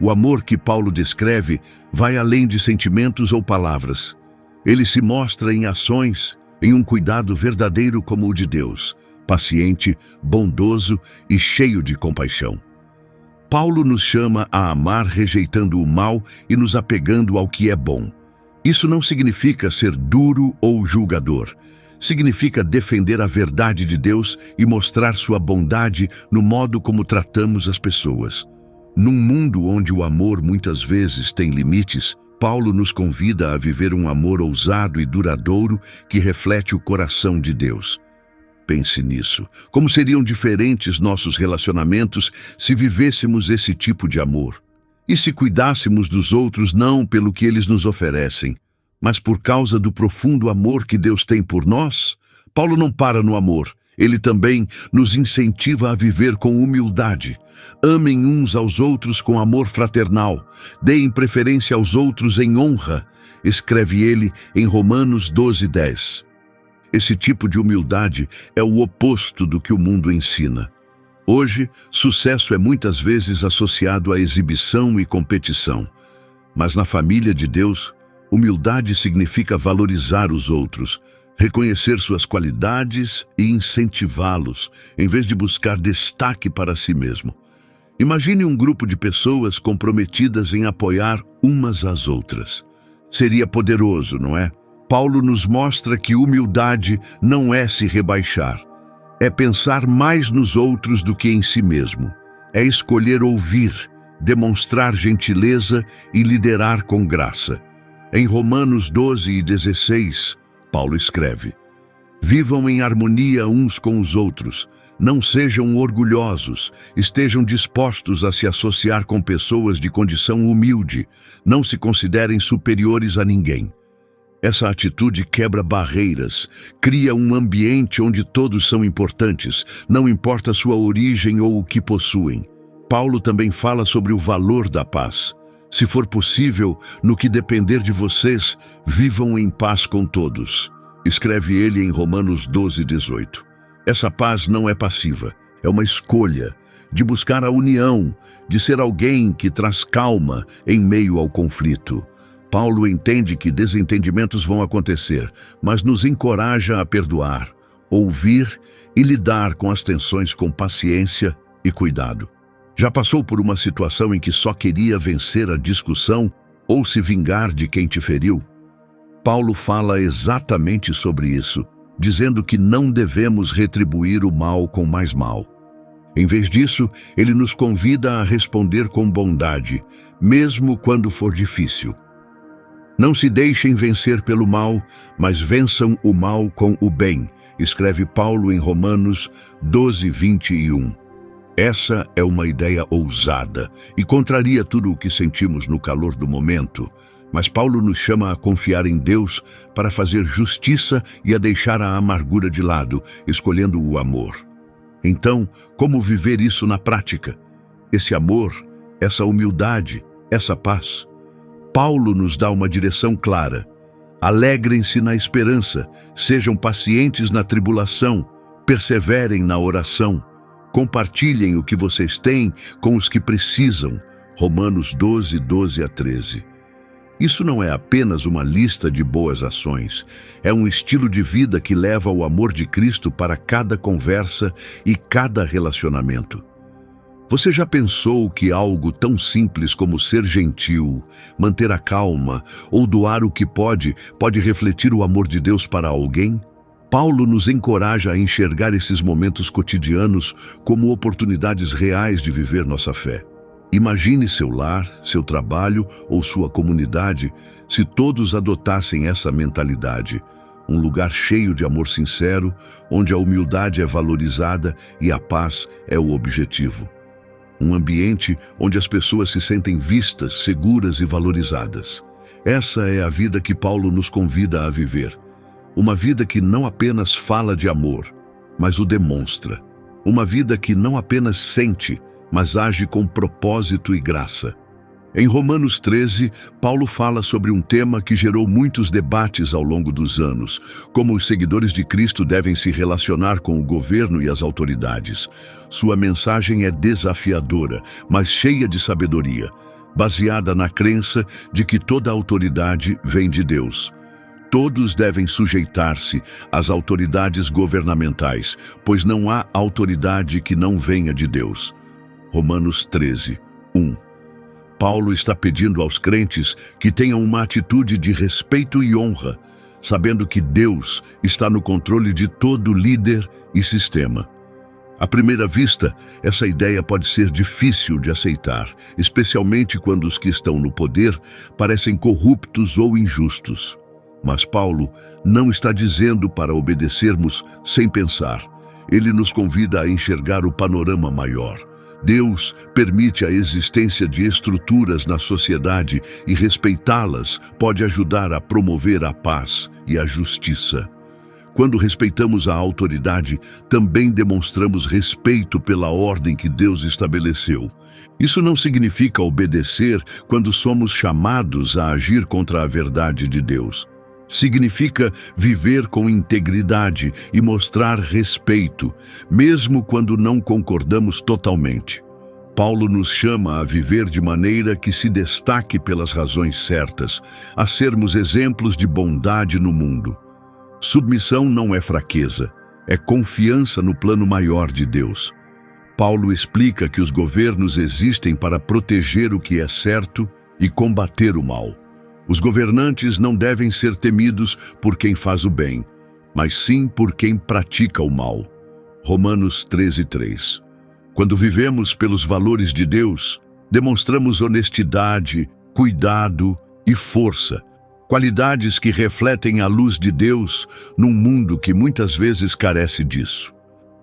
O amor que Paulo descreve vai além de sentimentos ou palavras. Ele se mostra em ações, em um cuidado verdadeiro como o de Deus, paciente, bondoso e cheio de compaixão. Paulo nos chama a amar rejeitando o mal e nos apegando ao que é bom. Isso não significa ser duro ou julgador. Significa defender a verdade de Deus e mostrar sua bondade no modo como tratamos as pessoas. Num mundo onde o amor muitas vezes tem limites, Paulo nos convida a viver um amor ousado e duradouro que reflete o coração de Deus. Pense nisso. Como seriam diferentes nossos relacionamentos se vivêssemos esse tipo de amor? E se cuidássemos dos outros não pelo que eles nos oferecem, mas por causa do profundo amor que Deus tem por nós? Paulo não para no amor. Ele também nos incentiva a viver com humildade. Amem uns aos outros com amor fraternal. Deem preferência aos outros em honra, escreve ele em Romanos 12:10. Esse tipo de humildade é o oposto do que o mundo ensina. Hoje, sucesso é muitas vezes associado à exibição e competição. Mas na família de Deus, humildade significa valorizar os outros, reconhecer suas qualidades e incentivá-los, em vez de buscar destaque para si mesmo. Imagine um grupo de pessoas comprometidas em apoiar umas às outras. Seria poderoso, não é? Paulo nos mostra que humildade não é se rebaixar. É pensar mais nos outros do que em si mesmo. É escolher ouvir, demonstrar gentileza e liderar com graça. Em Romanos 12:16, Paulo escreve: Vivam em harmonia uns com os outros, não sejam orgulhosos, estejam dispostos a se associar com pessoas de condição humilde, não se considerem superiores a ninguém. Essa atitude quebra barreiras, cria um ambiente onde todos são importantes, não importa sua origem ou o que possuem. Paulo também fala sobre o valor da paz. Se for possível, no que depender de vocês, vivam em paz com todos. Escreve ele em Romanos 12:18. Essa paz não é passiva, é uma escolha de buscar a união, de ser alguém que traz calma em meio ao conflito. Paulo entende que desentendimentos vão acontecer, mas nos encoraja a perdoar, ouvir e lidar com as tensões com paciência e cuidado. Já passou por uma situação em que só queria vencer a discussão ou se vingar de quem te feriu? Paulo fala exatamente sobre isso, dizendo que não devemos retribuir o mal com mais mal. Em vez disso, ele nos convida a responder com bondade, mesmo quando for difícil. Não se deixem vencer pelo mal, mas vençam o mal com o bem, escreve Paulo em Romanos 12:21. Essa é uma ideia ousada e contraria tudo o que sentimos no calor do momento, mas Paulo nos chama a confiar em Deus para fazer justiça e a deixar a amargura de lado, escolhendo o amor. Então, como viver isso na prática? Esse amor, essa humildade, essa paz? Paulo nos dá uma direção clara. Alegrem-se na esperança, sejam pacientes na tribulação, perseverem na oração, compartilhem o que vocês têm com os que precisam. Romanos 12:12-13. Isso não é apenas uma lista de boas ações, é um estilo de vida que leva o amor de Cristo para cada conversa e cada relacionamento. Você já pensou que algo tão simples como ser gentil, manter a calma ou doar o que pode refletir o amor de Deus para alguém? Paulo nos encoraja a enxergar esses momentos cotidianos como oportunidades reais de viver nossa fé. Imagine seu lar, seu trabalho ou sua comunidade se todos adotassem essa mentalidade. Um lugar cheio de amor sincero, onde a humildade é valorizada e a paz é o objetivo. Um ambiente onde as pessoas se sentem vistas, seguras e valorizadas. Essa é a vida que Paulo nos convida a viver. Uma vida que não apenas fala de amor, mas o demonstra. Uma vida que não apenas sente, mas age com propósito e graça. Em Romanos 13, Paulo fala sobre um tema que gerou muitos debates ao longo dos anos, como os seguidores de Cristo devem se relacionar com o governo e as autoridades. Sua mensagem é desafiadora, mas cheia de sabedoria, baseada na crença de que toda autoridade vem de Deus. Todos devem sujeitar-se às autoridades governamentais, pois não há autoridade que não venha de Deus. Romanos 13:1. Paulo está pedindo aos crentes que tenham uma atitude de respeito e honra, sabendo que Deus está no controle de todo líder e sistema. À primeira vista, essa ideia pode ser difícil de aceitar, especialmente quando os que estão no poder parecem corruptos ou injustos. Mas Paulo não está dizendo para obedecermos sem pensar. Ele nos convida a enxergar o panorama maior. Deus permite a existência de estruturas na sociedade e respeitá-las pode ajudar a promover a paz e a justiça. Quando respeitamos a autoridade, também demonstramos respeito pela ordem que Deus estabeleceu. Isso não significa obedecer quando somos chamados a agir contra a verdade de Deus. Significa viver com integridade e mostrar respeito, mesmo quando não concordamos totalmente. Paulo nos chama a viver de maneira que se destaque pelas razões certas, a sermos exemplos de bondade no mundo. Submissão não é fraqueza, é confiança no plano maior de Deus. Paulo explica que os governos existem para proteger o que é certo e combater o mal. Os governantes não devem ser temidos por quem faz o bem, mas sim por quem pratica o mal. Romanos 13:3. Quando vivemos pelos valores de Deus, demonstramos honestidade, cuidado e força, qualidades que refletem a luz de Deus num mundo que muitas vezes carece disso.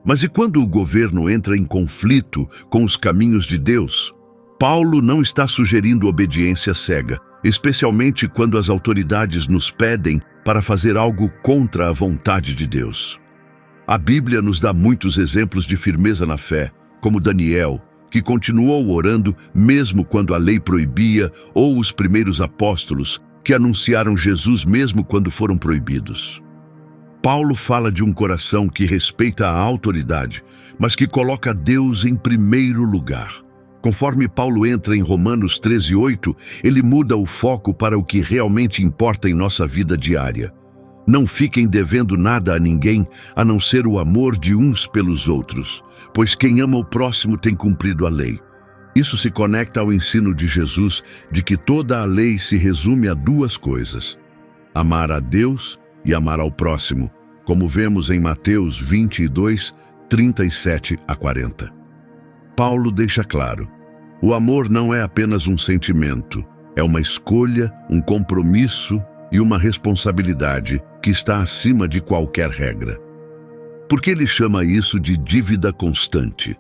Mas e quando o governo entra em conflito com os caminhos de Deus? Paulo não está sugerindo obediência cega, especialmente quando as autoridades nos pedem para fazer algo contra a vontade de Deus. A Bíblia nos dá muitos exemplos de firmeza na fé, como Daniel, que continuou orando mesmo quando a lei proibia, ou os primeiros apóstolos, que anunciaram Jesus mesmo quando foram proibidos. Paulo fala de um coração que respeita a autoridade, mas que coloca Deus em primeiro lugar. Conforme Paulo entra em Romanos 13:8, ele muda o foco para o que realmente importa em nossa vida diária. Não fiquem devendo nada a ninguém, a não ser o amor de uns pelos outros, pois quem ama o próximo tem cumprido a lei. Isso se conecta ao ensino de Jesus de que toda a lei se resume a duas coisas: amar a Deus e amar ao próximo, como vemos em Mateus 22, 37 a 40. Paulo deixa claro: o amor não é apenas um sentimento, é uma escolha, um compromisso e uma responsabilidade que está acima de qualquer regra. Por que ele chama isso de dívida constante?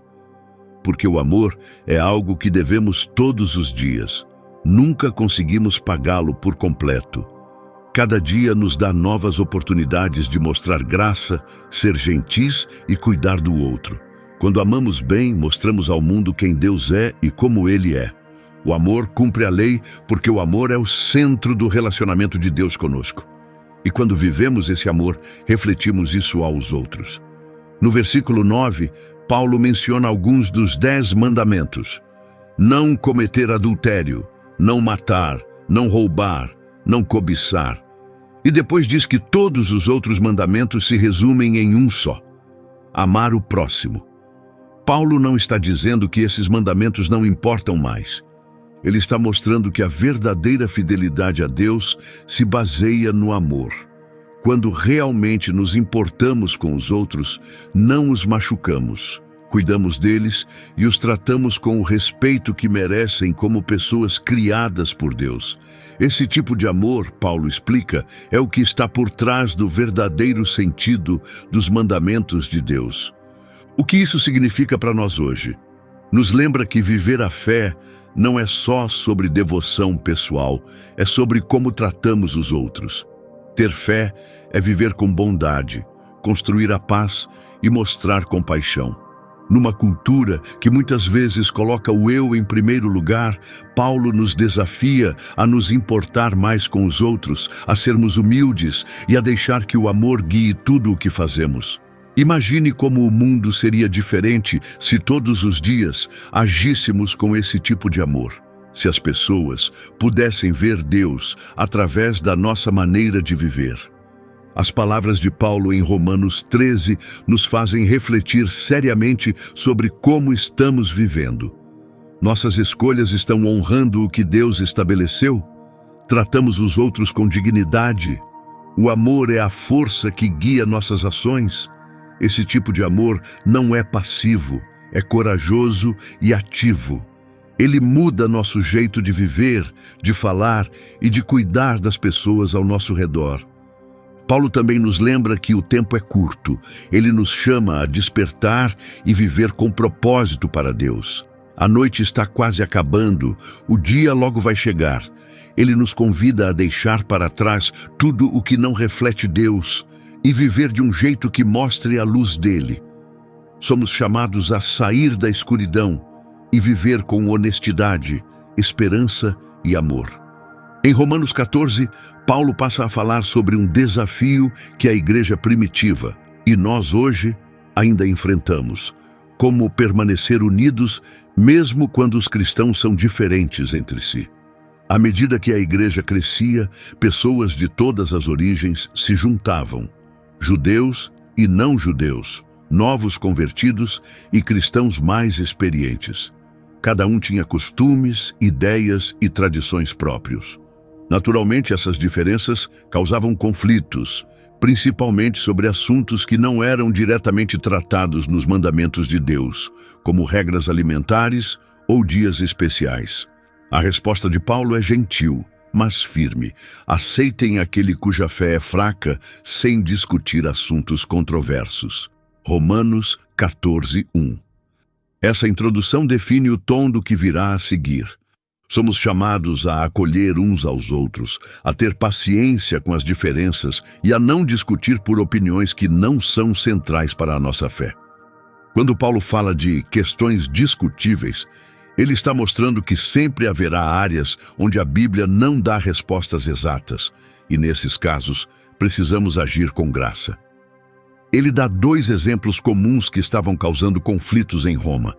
Porque o amor é algo que devemos todos os dias. Nunca conseguimos pagá-lo por completo. Cada dia nos dá novas oportunidades de mostrar graça, ser gentis e cuidar do outro. Quando amamos bem, mostramos ao mundo quem Deus é e como Ele é. O amor cumpre a lei porque o amor é o centro do relacionamento de Deus conosco. E quando vivemos esse amor, refletimos isso aos outros. No versículo 9, Paulo menciona alguns dos 10 mandamentos: não cometer adultério, não matar, não roubar, não cobiçar. E depois diz que todos os outros mandamentos se resumem em um só: amar o próximo. Paulo não está dizendo que esses mandamentos não importam mais. Ele está mostrando que a verdadeira fidelidade a Deus se baseia no amor. Quando realmente nos importamos com os outros, não os machucamos, cuidamos deles e os tratamos com o respeito que merecem como pessoas criadas por Deus. Esse tipo de amor, Paulo explica, é o que está por trás do verdadeiro sentido dos mandamentos de Deus. O que isso significa para nós hoje? Nos lembra que viver a fé não é só sobre devoção pessoal, é sobre como tratamos os outros. Ter fé é viver com bondade, construir a paz e mostrar compaixão. Numa cultura que muitas vezes coloca o eu em primeiro lugar, Paulo nos desafia a nos importar mais com os outros, a sermos humildes e a deixar que o amor guie tudo o que fazemos. Imagine como o mundo seria diferente se todos os dias agíssemos com esse tipo de amor. Se as pessoas pudessem ver Deus através da nossa maneira de viver. As palavras de Paulo em Romanos 13 nos fazem refletir seriamente sobre como estamos vivendo. Nossas escolhas estão honrando o que Deus estabeleceu? Tratamos os outros com dignidade? O amor é a força que guia nossas ações? Esse tipo de amor não é passivo, é corajoso e ativo. Ele muda nosso jeito de viver, de falar e de cuidar das pessoas ao nosso redor. Paulo também nos lembra que o tempo é curto. Ele nos chama a despertar e viver com propósito para Deus. A noite está quase acabando, o dia logo vai chegar. Ele nos convida a deixar para trás tudo o que não reflete Deus e viver de um jeito que mostre a luz dele. Somos chamados a sair da escuridão e viver com honestidade, esperança e amor. Em Romanos 14, Paulo passa a falar sobre um desafio que a igreja primitiva, e nós hoje, ainda enfrentamos: como permanecer unidos mesmo quando os cristãos são diferentes entre si. À medida que a igreja crescia, pessoas de todas as origens se juntavam: judeus e não judeus, novos convertidos e cristãos mais experientes. Cada um tinha costumes, ideias e tradições próprios. Naturalmente, essas diferenças causavam conflitos, principalmente sobre assuntos que não eram diretamente tratados nos mandamentos de Deus, como regras alimentares ou dias especiais. A resposta de Paulo é gentil, mas firme. Aceitem aquele cuja fé é fraca sem discutir assuntos controversos. Romanos 14:1. Essa introdução define o tom do que virá a seguir. Somos chamados a acolher uns aos outros, a ter paciência com as diferenças e a não discutir por opiniões que não são centrais para a nossa fé. Quando Paulo fala de questões discutíveis, ele está mostrando que sempre haverá áreas onde a Bíblia não dá respostas exatas, e nesses casos, precisamos agir com graça. Ele dá 2 exemplos comuns que estavam causando conflitos em Roma: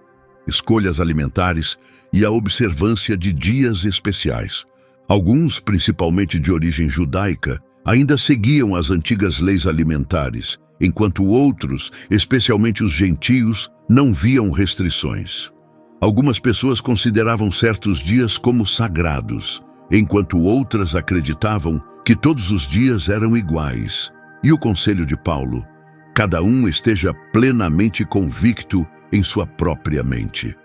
escolhas alimentares e a observância de dias especiais. Alguns, principalmente de origem judaica, ainda seguiam as antigas leis alimentares, enquanto outros, especialmente os gentios, não viam restrições. Algumas pessoas consideravam certos dias como sagrados, enquanto outras acreditavam que todos os dias eram iguais. E o conselho de Paulo: cada um esteja plenamente convicto em sua própria mente.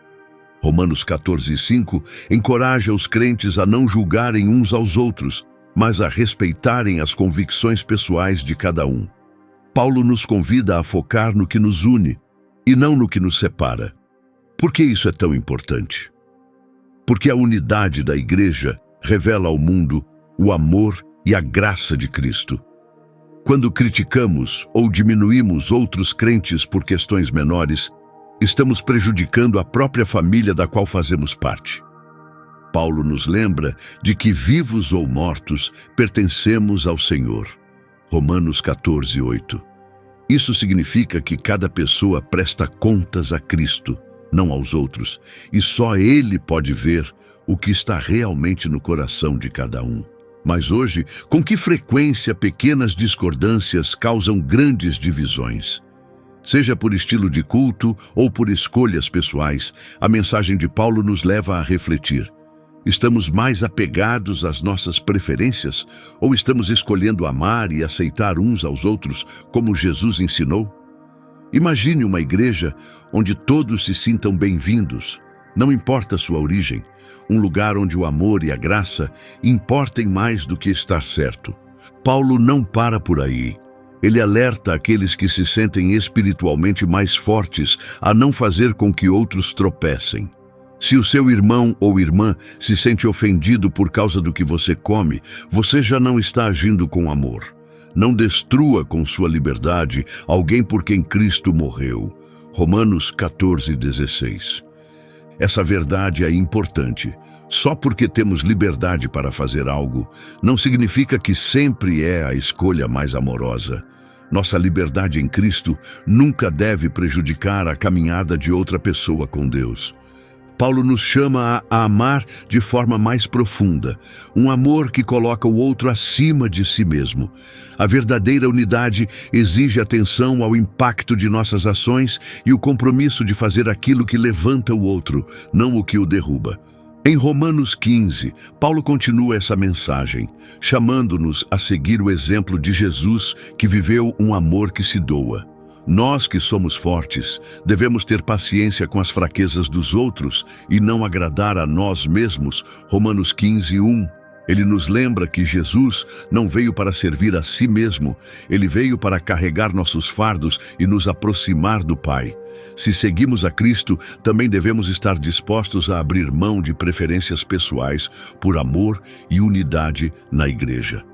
Romanos 14:5 encoraja os crentes a não julgarem uns aos outros, mas a respeitarem as convicções pessoais de cada um. Paulo nos convida a focar no que nos une e não no que nos separa. Por que isso é tão importante? Porque a unidade da igreja revela ao mundo o amor e a graça de Cristo. Quando criticamos ou diminuímos outros crentes por questões menores, estamos prejudicando a própria família da qual fazemos parte. Paulo nos lembra de que, vivos ou mortos, pertencemos ao Senhor. Romanos 14:8. Isso significa que cada pessoa presta contas a Cristo, não aos outros, e só Ele pode ver o que está realmente no coração de cada um. Mas hoje, com que frequência pequenas discordâncias causam grandes divisões? Seja por estilo de culto ou por escolhas pessoais, a mensagem de Paulo nos leva a refletir. Estamos mais apegados às nossas preferências ou estamos escolhendo amar e aceitar uns aos outros como Jesus ensinou? Imagine uma igreja onde todos se sintam bem-vindos, não importa sua origem, um lugar onde o amor e a graça importem mais do que estar certo. Paulo não para por aí. Ele alerta aqueles que se sentem espiritualmente mais fortes a não fazer com que outros tropecem. Se o seu irmão ou irmã se sente ofendido por causa do que você come, você já não está agindo com amor. Não destrua com sua liberdade alguém por quem Cristo morreu. Romanos 14:16. Essa verdade é importante. Só porque temos liberdade para fazer algo, não significa que sempre é a escolha mais amorosa. Nossa liberdade em Cristo nunca deve prejudicar a caminhada de outra pessoa com Deus. Paulo nos chama a amar de forma mais profunda, um amor que coloca o outro acima de si mesmo. A verdadeira unidade exige atenção ao impacto de nossas ações e o compromisso de fazer aquilo que levanta o outro, não o que o derruba. Em Romanos 15, Paulo continua essa mensagem, chamando-nos a seguir o exemplo de Jesus, que viveu um amor que se doa. Nós que somos fortes, devemos ter paciência com as fraquezas dos outros e não agradar a nós mesmos. Romanos 15:1. Ele nos lembra que Jesus não veio para servir a si mesmo, ele veio para carregar nossos fardos e nos aproximar do Pai. Se seguimos a Cristo, também devemos estar dispostos a abrir mão de preferências pessoais por amor e unidade na igreja.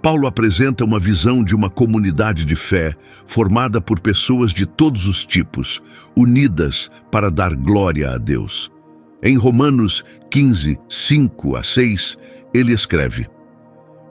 Paulo apresenta uma visão de uma comunidade de fé formada por pessoas de todos os tipos, unidas para dar glória a Deus. Em Romanos 15:5-6, ele escreve: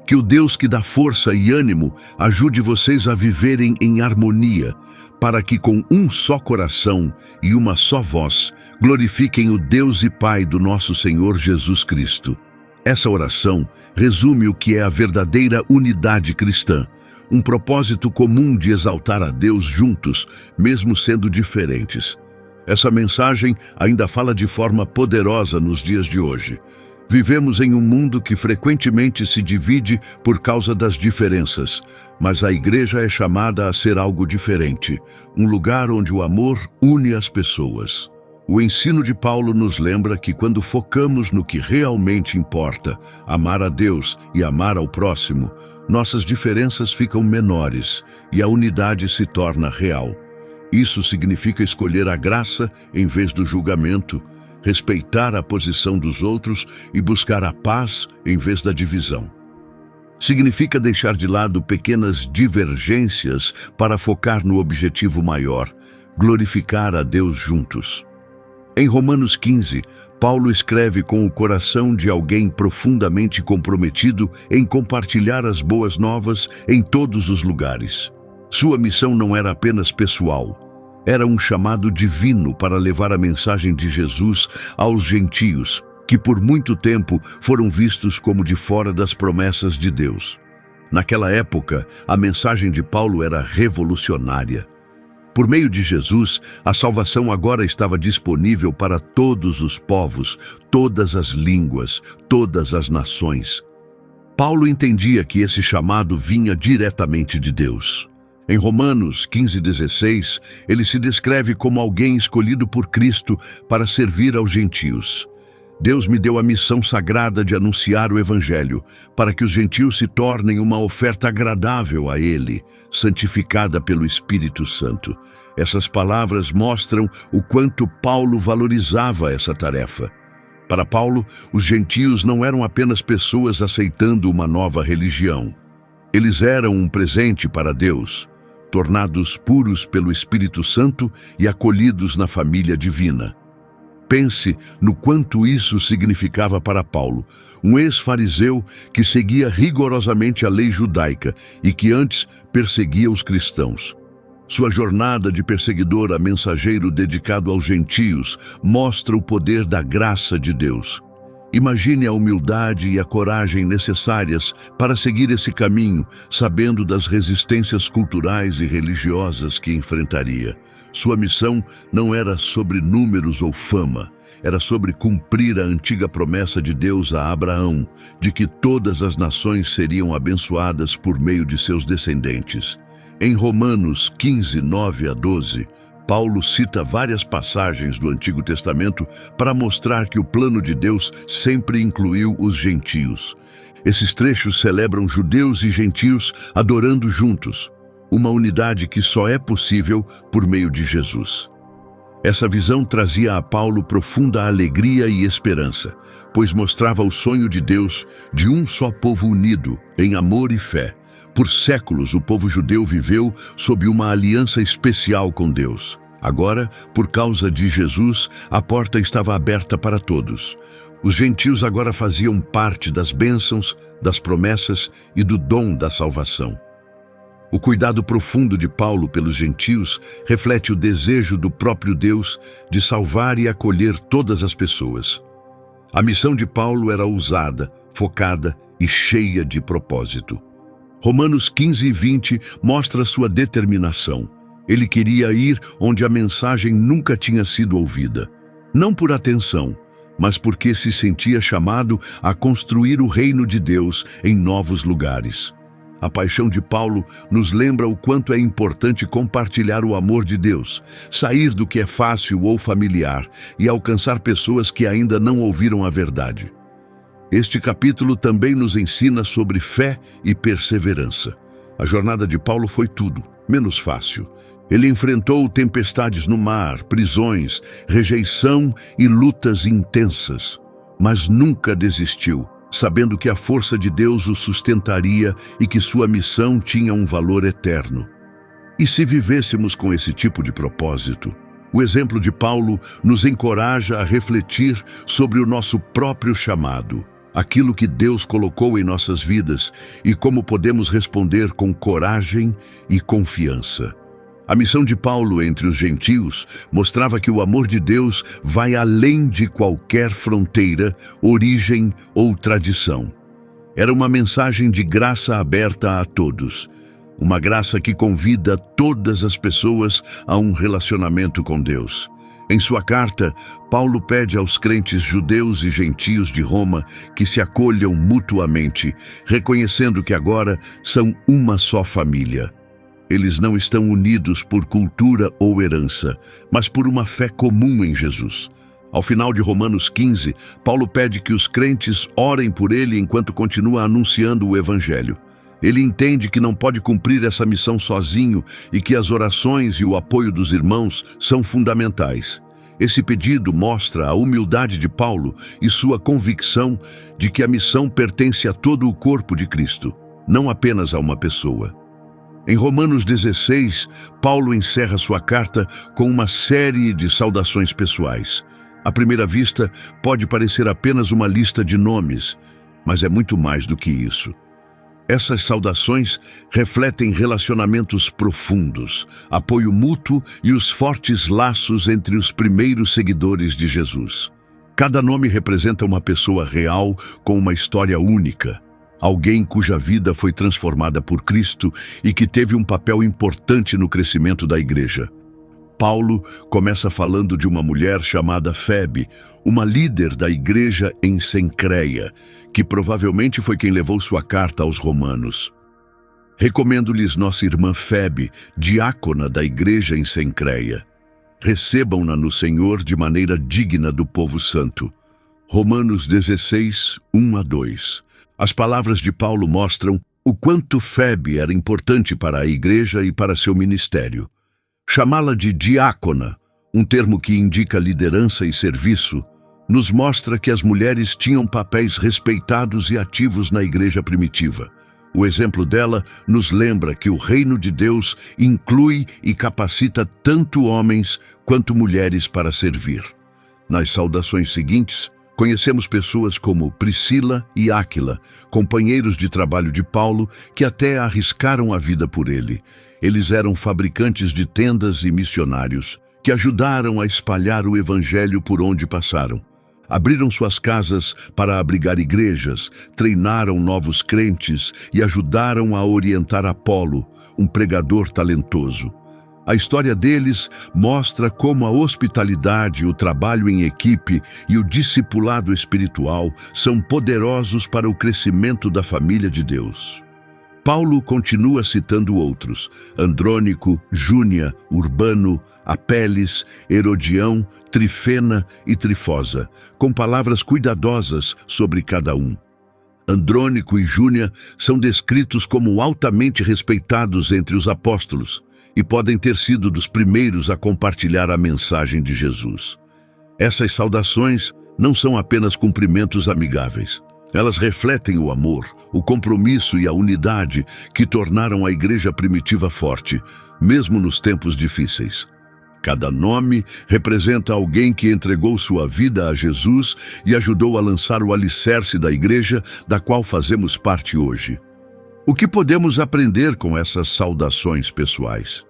que o Deus que dá força e ânimo ajude vocês a viverem em harmonia, para que com um só coração e uma só voz glorifiquem o Deus e Pai do nosso Senhor Jesus Cristo. Essa oração resume o que é a verdadeira unidade cristã, um propósito comum de exaltar a Deus juntos, mesmo sendo diferentes. Essa mensagem ainda fala de forma poderosa nos dias de hoje. Vivemos em um mundo que frequentemente se divide por causa das diferenças, mas a igreja é chamada a ser algo diferente, um lugar onde o amor une as pessoas. O ensino de Paulo nos lembra que quando focamos no que realmente importa, amar a Deus e amar ao próximo, nossas diferenças ficam menores e a unidade se torna real. Isso significa escolher a graça em vez do julgamento, respeitar a posição dos outros e buscar a paz em vez da divisão. Significa deixar de lado pequenas divergências para focar no objetivo maior, glorificar a Deus juntos. Em Romanos 15, Paulo escreve com o coração de alguém profundamente comprometido em compartilhar as boas novas em todos os lugares. Sua missão não era apenas pessoal, era um chamado divino para levar a mensagem de Jesus aos gentios, que por muito tempo foram vistos como de fora das promessas de Deus. Naquela época, a mensagem de Paulo era revolucionária. Por meio de Jesus, a salvação agora estava disponível para todos os povos, todas as línguas, todas as nações. Paulo entendia que esse chamado vinha diretamente de Deus. Em Romanos 15:16, ele se descreve como alguém escolhido por Cristo para servir aos gentios. Deus me deu a missão sagrada de anunciar o Evangelho, para que os gentios se tornem uma oferta agradável a Ele, santificada pelo Espírito Santo. Essas palavras mostram o quanto Paulo valorizava essa tarefa. Para Paulo, os gentios não eram apenas pessoas aceitando uma nova religião. Eles eram um presente para Deus, tornados puros pelo Espírito Santo e acolhidos na família divina. Pense no quanto isso significava para Paulo, um ex-fariseu que seguia rigorosamente a lei judaica e que antes perseguia os cristãos. Sua jornada de perseguidor a mensageiro dedicado aos gentios mostra o poder da graça de Deus. Imagine a humildade e a coragem necessárias para seguir esse caminho, sabendo das resistências culturais e religiosas que enfrentaria. Sua missão não era sobre números ou fama, era sobre cumprir a antiga promessa de Deus a Abraão, de que todas as nações seriam abençoadas por meio de seus descendentes. Em Romanos 15:9-12, Paulo cita várias passagens do Antigo Testamento para mostrar que o plano de Deus sempre incluiu os gentios. Esses trechos celebram judeus e gentios adorando juntos, uma unidade que só é possível por meio de Jesus. Essa visão trazia a Paulo profunda alegria e esperança, pois mostrava o sonho de Deus de um só povo unido em amor e fé. Por séculos, o povo judeu viveu sob uma aliança especial com Deus. Agora, por causa de Jesus, a porta estava aberta para todos. Os gentios agora faziam parte das bênçãos, das promessas e do dom da salvação. O cuidado profundo de Paulo pelos gentios reflete o desejo do próprio Deus de salvar e acolher todas as pessoas. A missão de Paulo era ousada, focada e cheia de propósito. Romanos 15:20 mostra sua determinação. Ele queria ir onde a mensagem nunca tinha sido ouvida. Não por atenção, mas porque se sentia chamado a construir o reino de Deus em novos lugares. A paixão de Paulo nos lembra o quanto é importante compartilhar o amor de Deus, sair do que é fácil ou familiar e alcançar pessoas que ainda não ouviram a verdade. Este capítulo também nos ensina sobre fé e perseverança. A jornada de Paulo foi tudo, menos fácil. Ele enfrentou tempestades no mar, prisões, rejeição e lutas intensas, mas nunca desistiu, sabendo que a força de Deus o sustentaria e que sua missão tinha um valor eterno. E se vivêssemos com esse tipo de propósito? O exemplo de Paulo nos encoraja a refletir sobre o nosso próprio chamado, aquilo que Deus colocou em nossas vidas e como podemos responder com coragem e confiança. A missão de Paulo entre os gentios mostrava que o amor de Deus vai além de qualquer fronteira, origem ou tradição. Era uma mensagem de graça aberta a todos, uma graça que convida todas as pessoas a um relacionamento com Deus. Em sua carta, Paulo pede aos crentes judeus e gentios de Roma que se acolham mutuamente, reconhecendo que agora são uma só família. Eles não estão unidos por cultura ou herança, mas por uma fé comum em Jesus. Ao final de Romanos 15, Paulo pede que os crentes orem por ele enquanto continua anunciando o Evangelho. Ele entende que não pode cumprir essa missão sozinho e que as orações e o apoio dos irmãos são fundamentais. Esse pedido mostra a humildade de Paulo e sua convicção de que a missão pertence a todo o corpo de Cristo, não apenas a uma pessoa. Em Romanos 16, Paulo encerra sua carta com uma série de saudações pessoais. À primeira vista, pode parecer apenas uma lista de nomes, mas é muito mais do que isso. Essas saudações refletem relacionamentos profundos, apoio mútuo e os fortes laços entre os primeiros seguidores de Jesus. Cada nome representa uma pessoa real com uma história única, alguém cuja vida foi transformada por Cristo e que teve um papel importante no crescimento da igreja. Paulo começa falando de uma mulher chamada Febe, uma líder da igreja em Cencreia, que provavelmente foi quem levou sua carta aos romanos. Recomendo-lhes nossa irmã Febe, diácona da igreja em Cencreia. Recebam-na no Senhor de maneira digna do povo santo. Romanos 16, 1-2. As palavras de Paulo mostram o quanto Febe era importante para a igreja e para seu ministério. Chamá-la de diácona, um termo que indica liderança e serviço, nos mostra que as mulheres tinham papéis respeitados e ativos na igreja primitiva. O exemplo dela nos lembra que o reino de Deus inclui e capacita tanto homens quanto mulheres para servir. Nas saudações seguintes, conhecemos pessoas como Priscila e Áquila, companheiros de trabalho de Paulo, que até arriscaram a vida por ele. Eles eram fabricantes de tendas e missionários, que ajudaram a espalhar o evangelho por onde passaram. Abriram suas casas para abrigar igrejas, treinaram novos crentes e ajudaram a orientar Apolo, um pregador talentoso. A história deles mostra como a hospitalidade, o trabalho em equipe e o discipulado espiritual são poderosos para o crescimento da família de Deus. Paulo continua citando outros: Andrônico, Júnia, Urbano, Apeles, Herodião, Trifena e Trifosa, com palavras cuidadosas sobre cada um. Andrônico e Júnia são descritos como altamente respeitados entre os apóstolos e podem ter sido dos primeiros a compartilhar a mensagem de Jesus. Essas saudações não são apenas cumprimentos amigáveis. Elas refletem o amor, o compromisso e a unidade que tornaram a igreja primitiva forte, mesmo nos tempos difíceis. Cada nome representa alguém que entregou sua vida a Jesus e ajudou a lançar o alicerce da igreja da qual fazemos parte hoje. O que podemos aprender com essas saudações pessoais?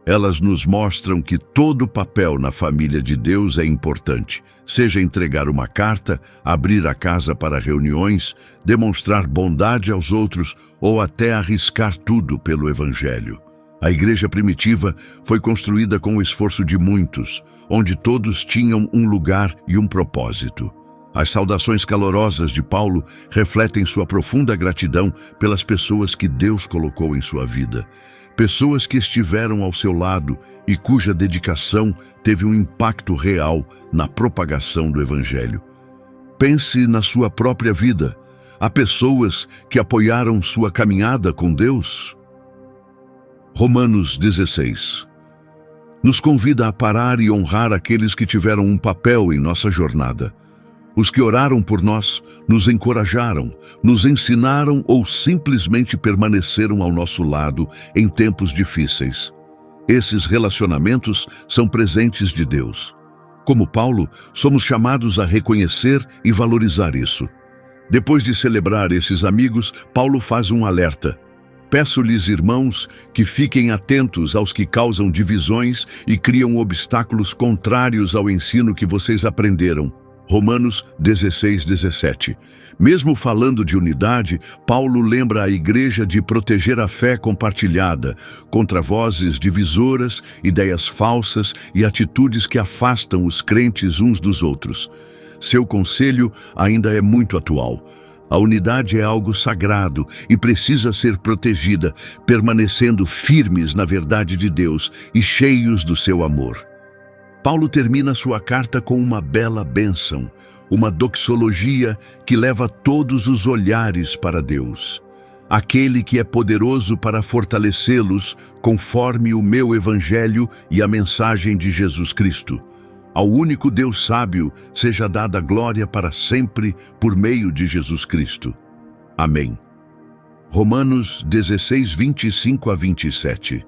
Elas nos mostram que todo papel na família de Deus é importante, seja entregar uma carta, abrir a casa para reuniões, demonstrar bondade aos outros ou até arriscar tudo pelo Evangelho. A igreja primitiva foi construída com o esforço de muitos, onde todos tinham um lugar e um propósito. As saudações calorosas de Paulo refletem sua profunda gratidão pelas pessoas que Deus colocou em sua vida. Pessoas que estiveram ao seu lado e cuja dedicação teve um impacto real na propagação do Evangelho. Pense na sua própria vida. Há pessoas que apoiaram sua caminhada com Deus? Romanos 16. Nos convida a parar e honrar aqueles que tiveram um papel em nossa jornada. Os que oraram por nós, nos encorajaram, nos ensinaram ou simplesmente permaneceram ao nosso lado em tempos difíceis. Esses relacionamentos são presentes de Deus. Como Paulo, somos chamados a reconhecer e valorizar isso. Depois de celebrar esses amigos, Paulo faz um alerta. Peço-lhes, irmãos, que fiquem atentos aos que causam divisões e criam obstáculos contrários ao ensino que vocês aprenderam. Romanos 16, 17. Mesmo falando de unidade, Paulo lembra a igreja de proteger a fé compartilhada contra vozes divisoras, ideias falsas e atitudes que afastam os crentes uns dos outros. Seu conselho ainda é muito atual. A unidade é algo sagrado e precisa ser protegida, permanecendo firmes na verdade de Deus e cheios do seu amor. Paulo termina sua carta com uma bela bênção, uma doxologia que leva todos os olhares para Deus. aquele que é poderoso para fortalecê-los conforme o meu evangelho e a mensagem de Jesus Cristo. Ao único Deus sábio seja dada glória para sempre por meio de Jesus Cristo. Amém. Romanos 16, 25 a 27.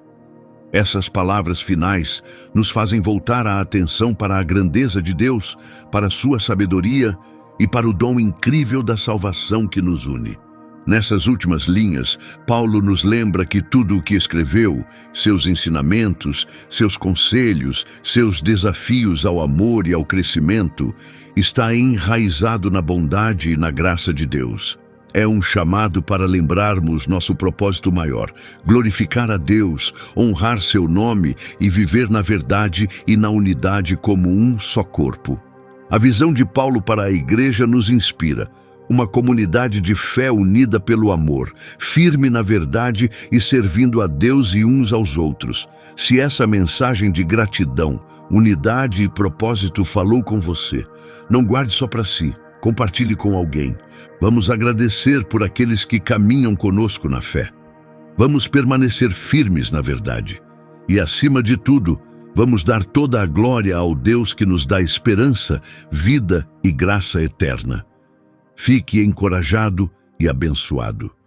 Essas palavras finais nos fazem voltar a atenção para a grandeza de Deus, para a sua sabedoria e para o dom incrível da salvação que nos une. Nessas últimas linhas, Paulo nos lembra que tudo o que escreveu, seus ensinamentos, seus conselhos, seus desafios ao amor e ao crescimento, está enraizado na bondade e na graça de Deus. É um chamado para lembrarmos nosso propósito maior, glorificar a Deus, honrar seu nome e viver na verdade e na unidade como um só corpo. A visão de Paulo para a igreja nos inspira. Uma comunidade de fé unida pelo amor, firme na verdade e servindo a Deus e uns aos outros. Se essa mensagem de gratidão, unidade e propósito falou com você, não guarde só para si, compartilhe com alguém. Vamos agradecer por aqueles que caminham conosco na fé. Vamos permanecer firmes na verdade. E, acima de tudo, vamos dar toda a glória ao Deus que nos dá esperança, vida e graça eterna. Fique encorajado e abençoado.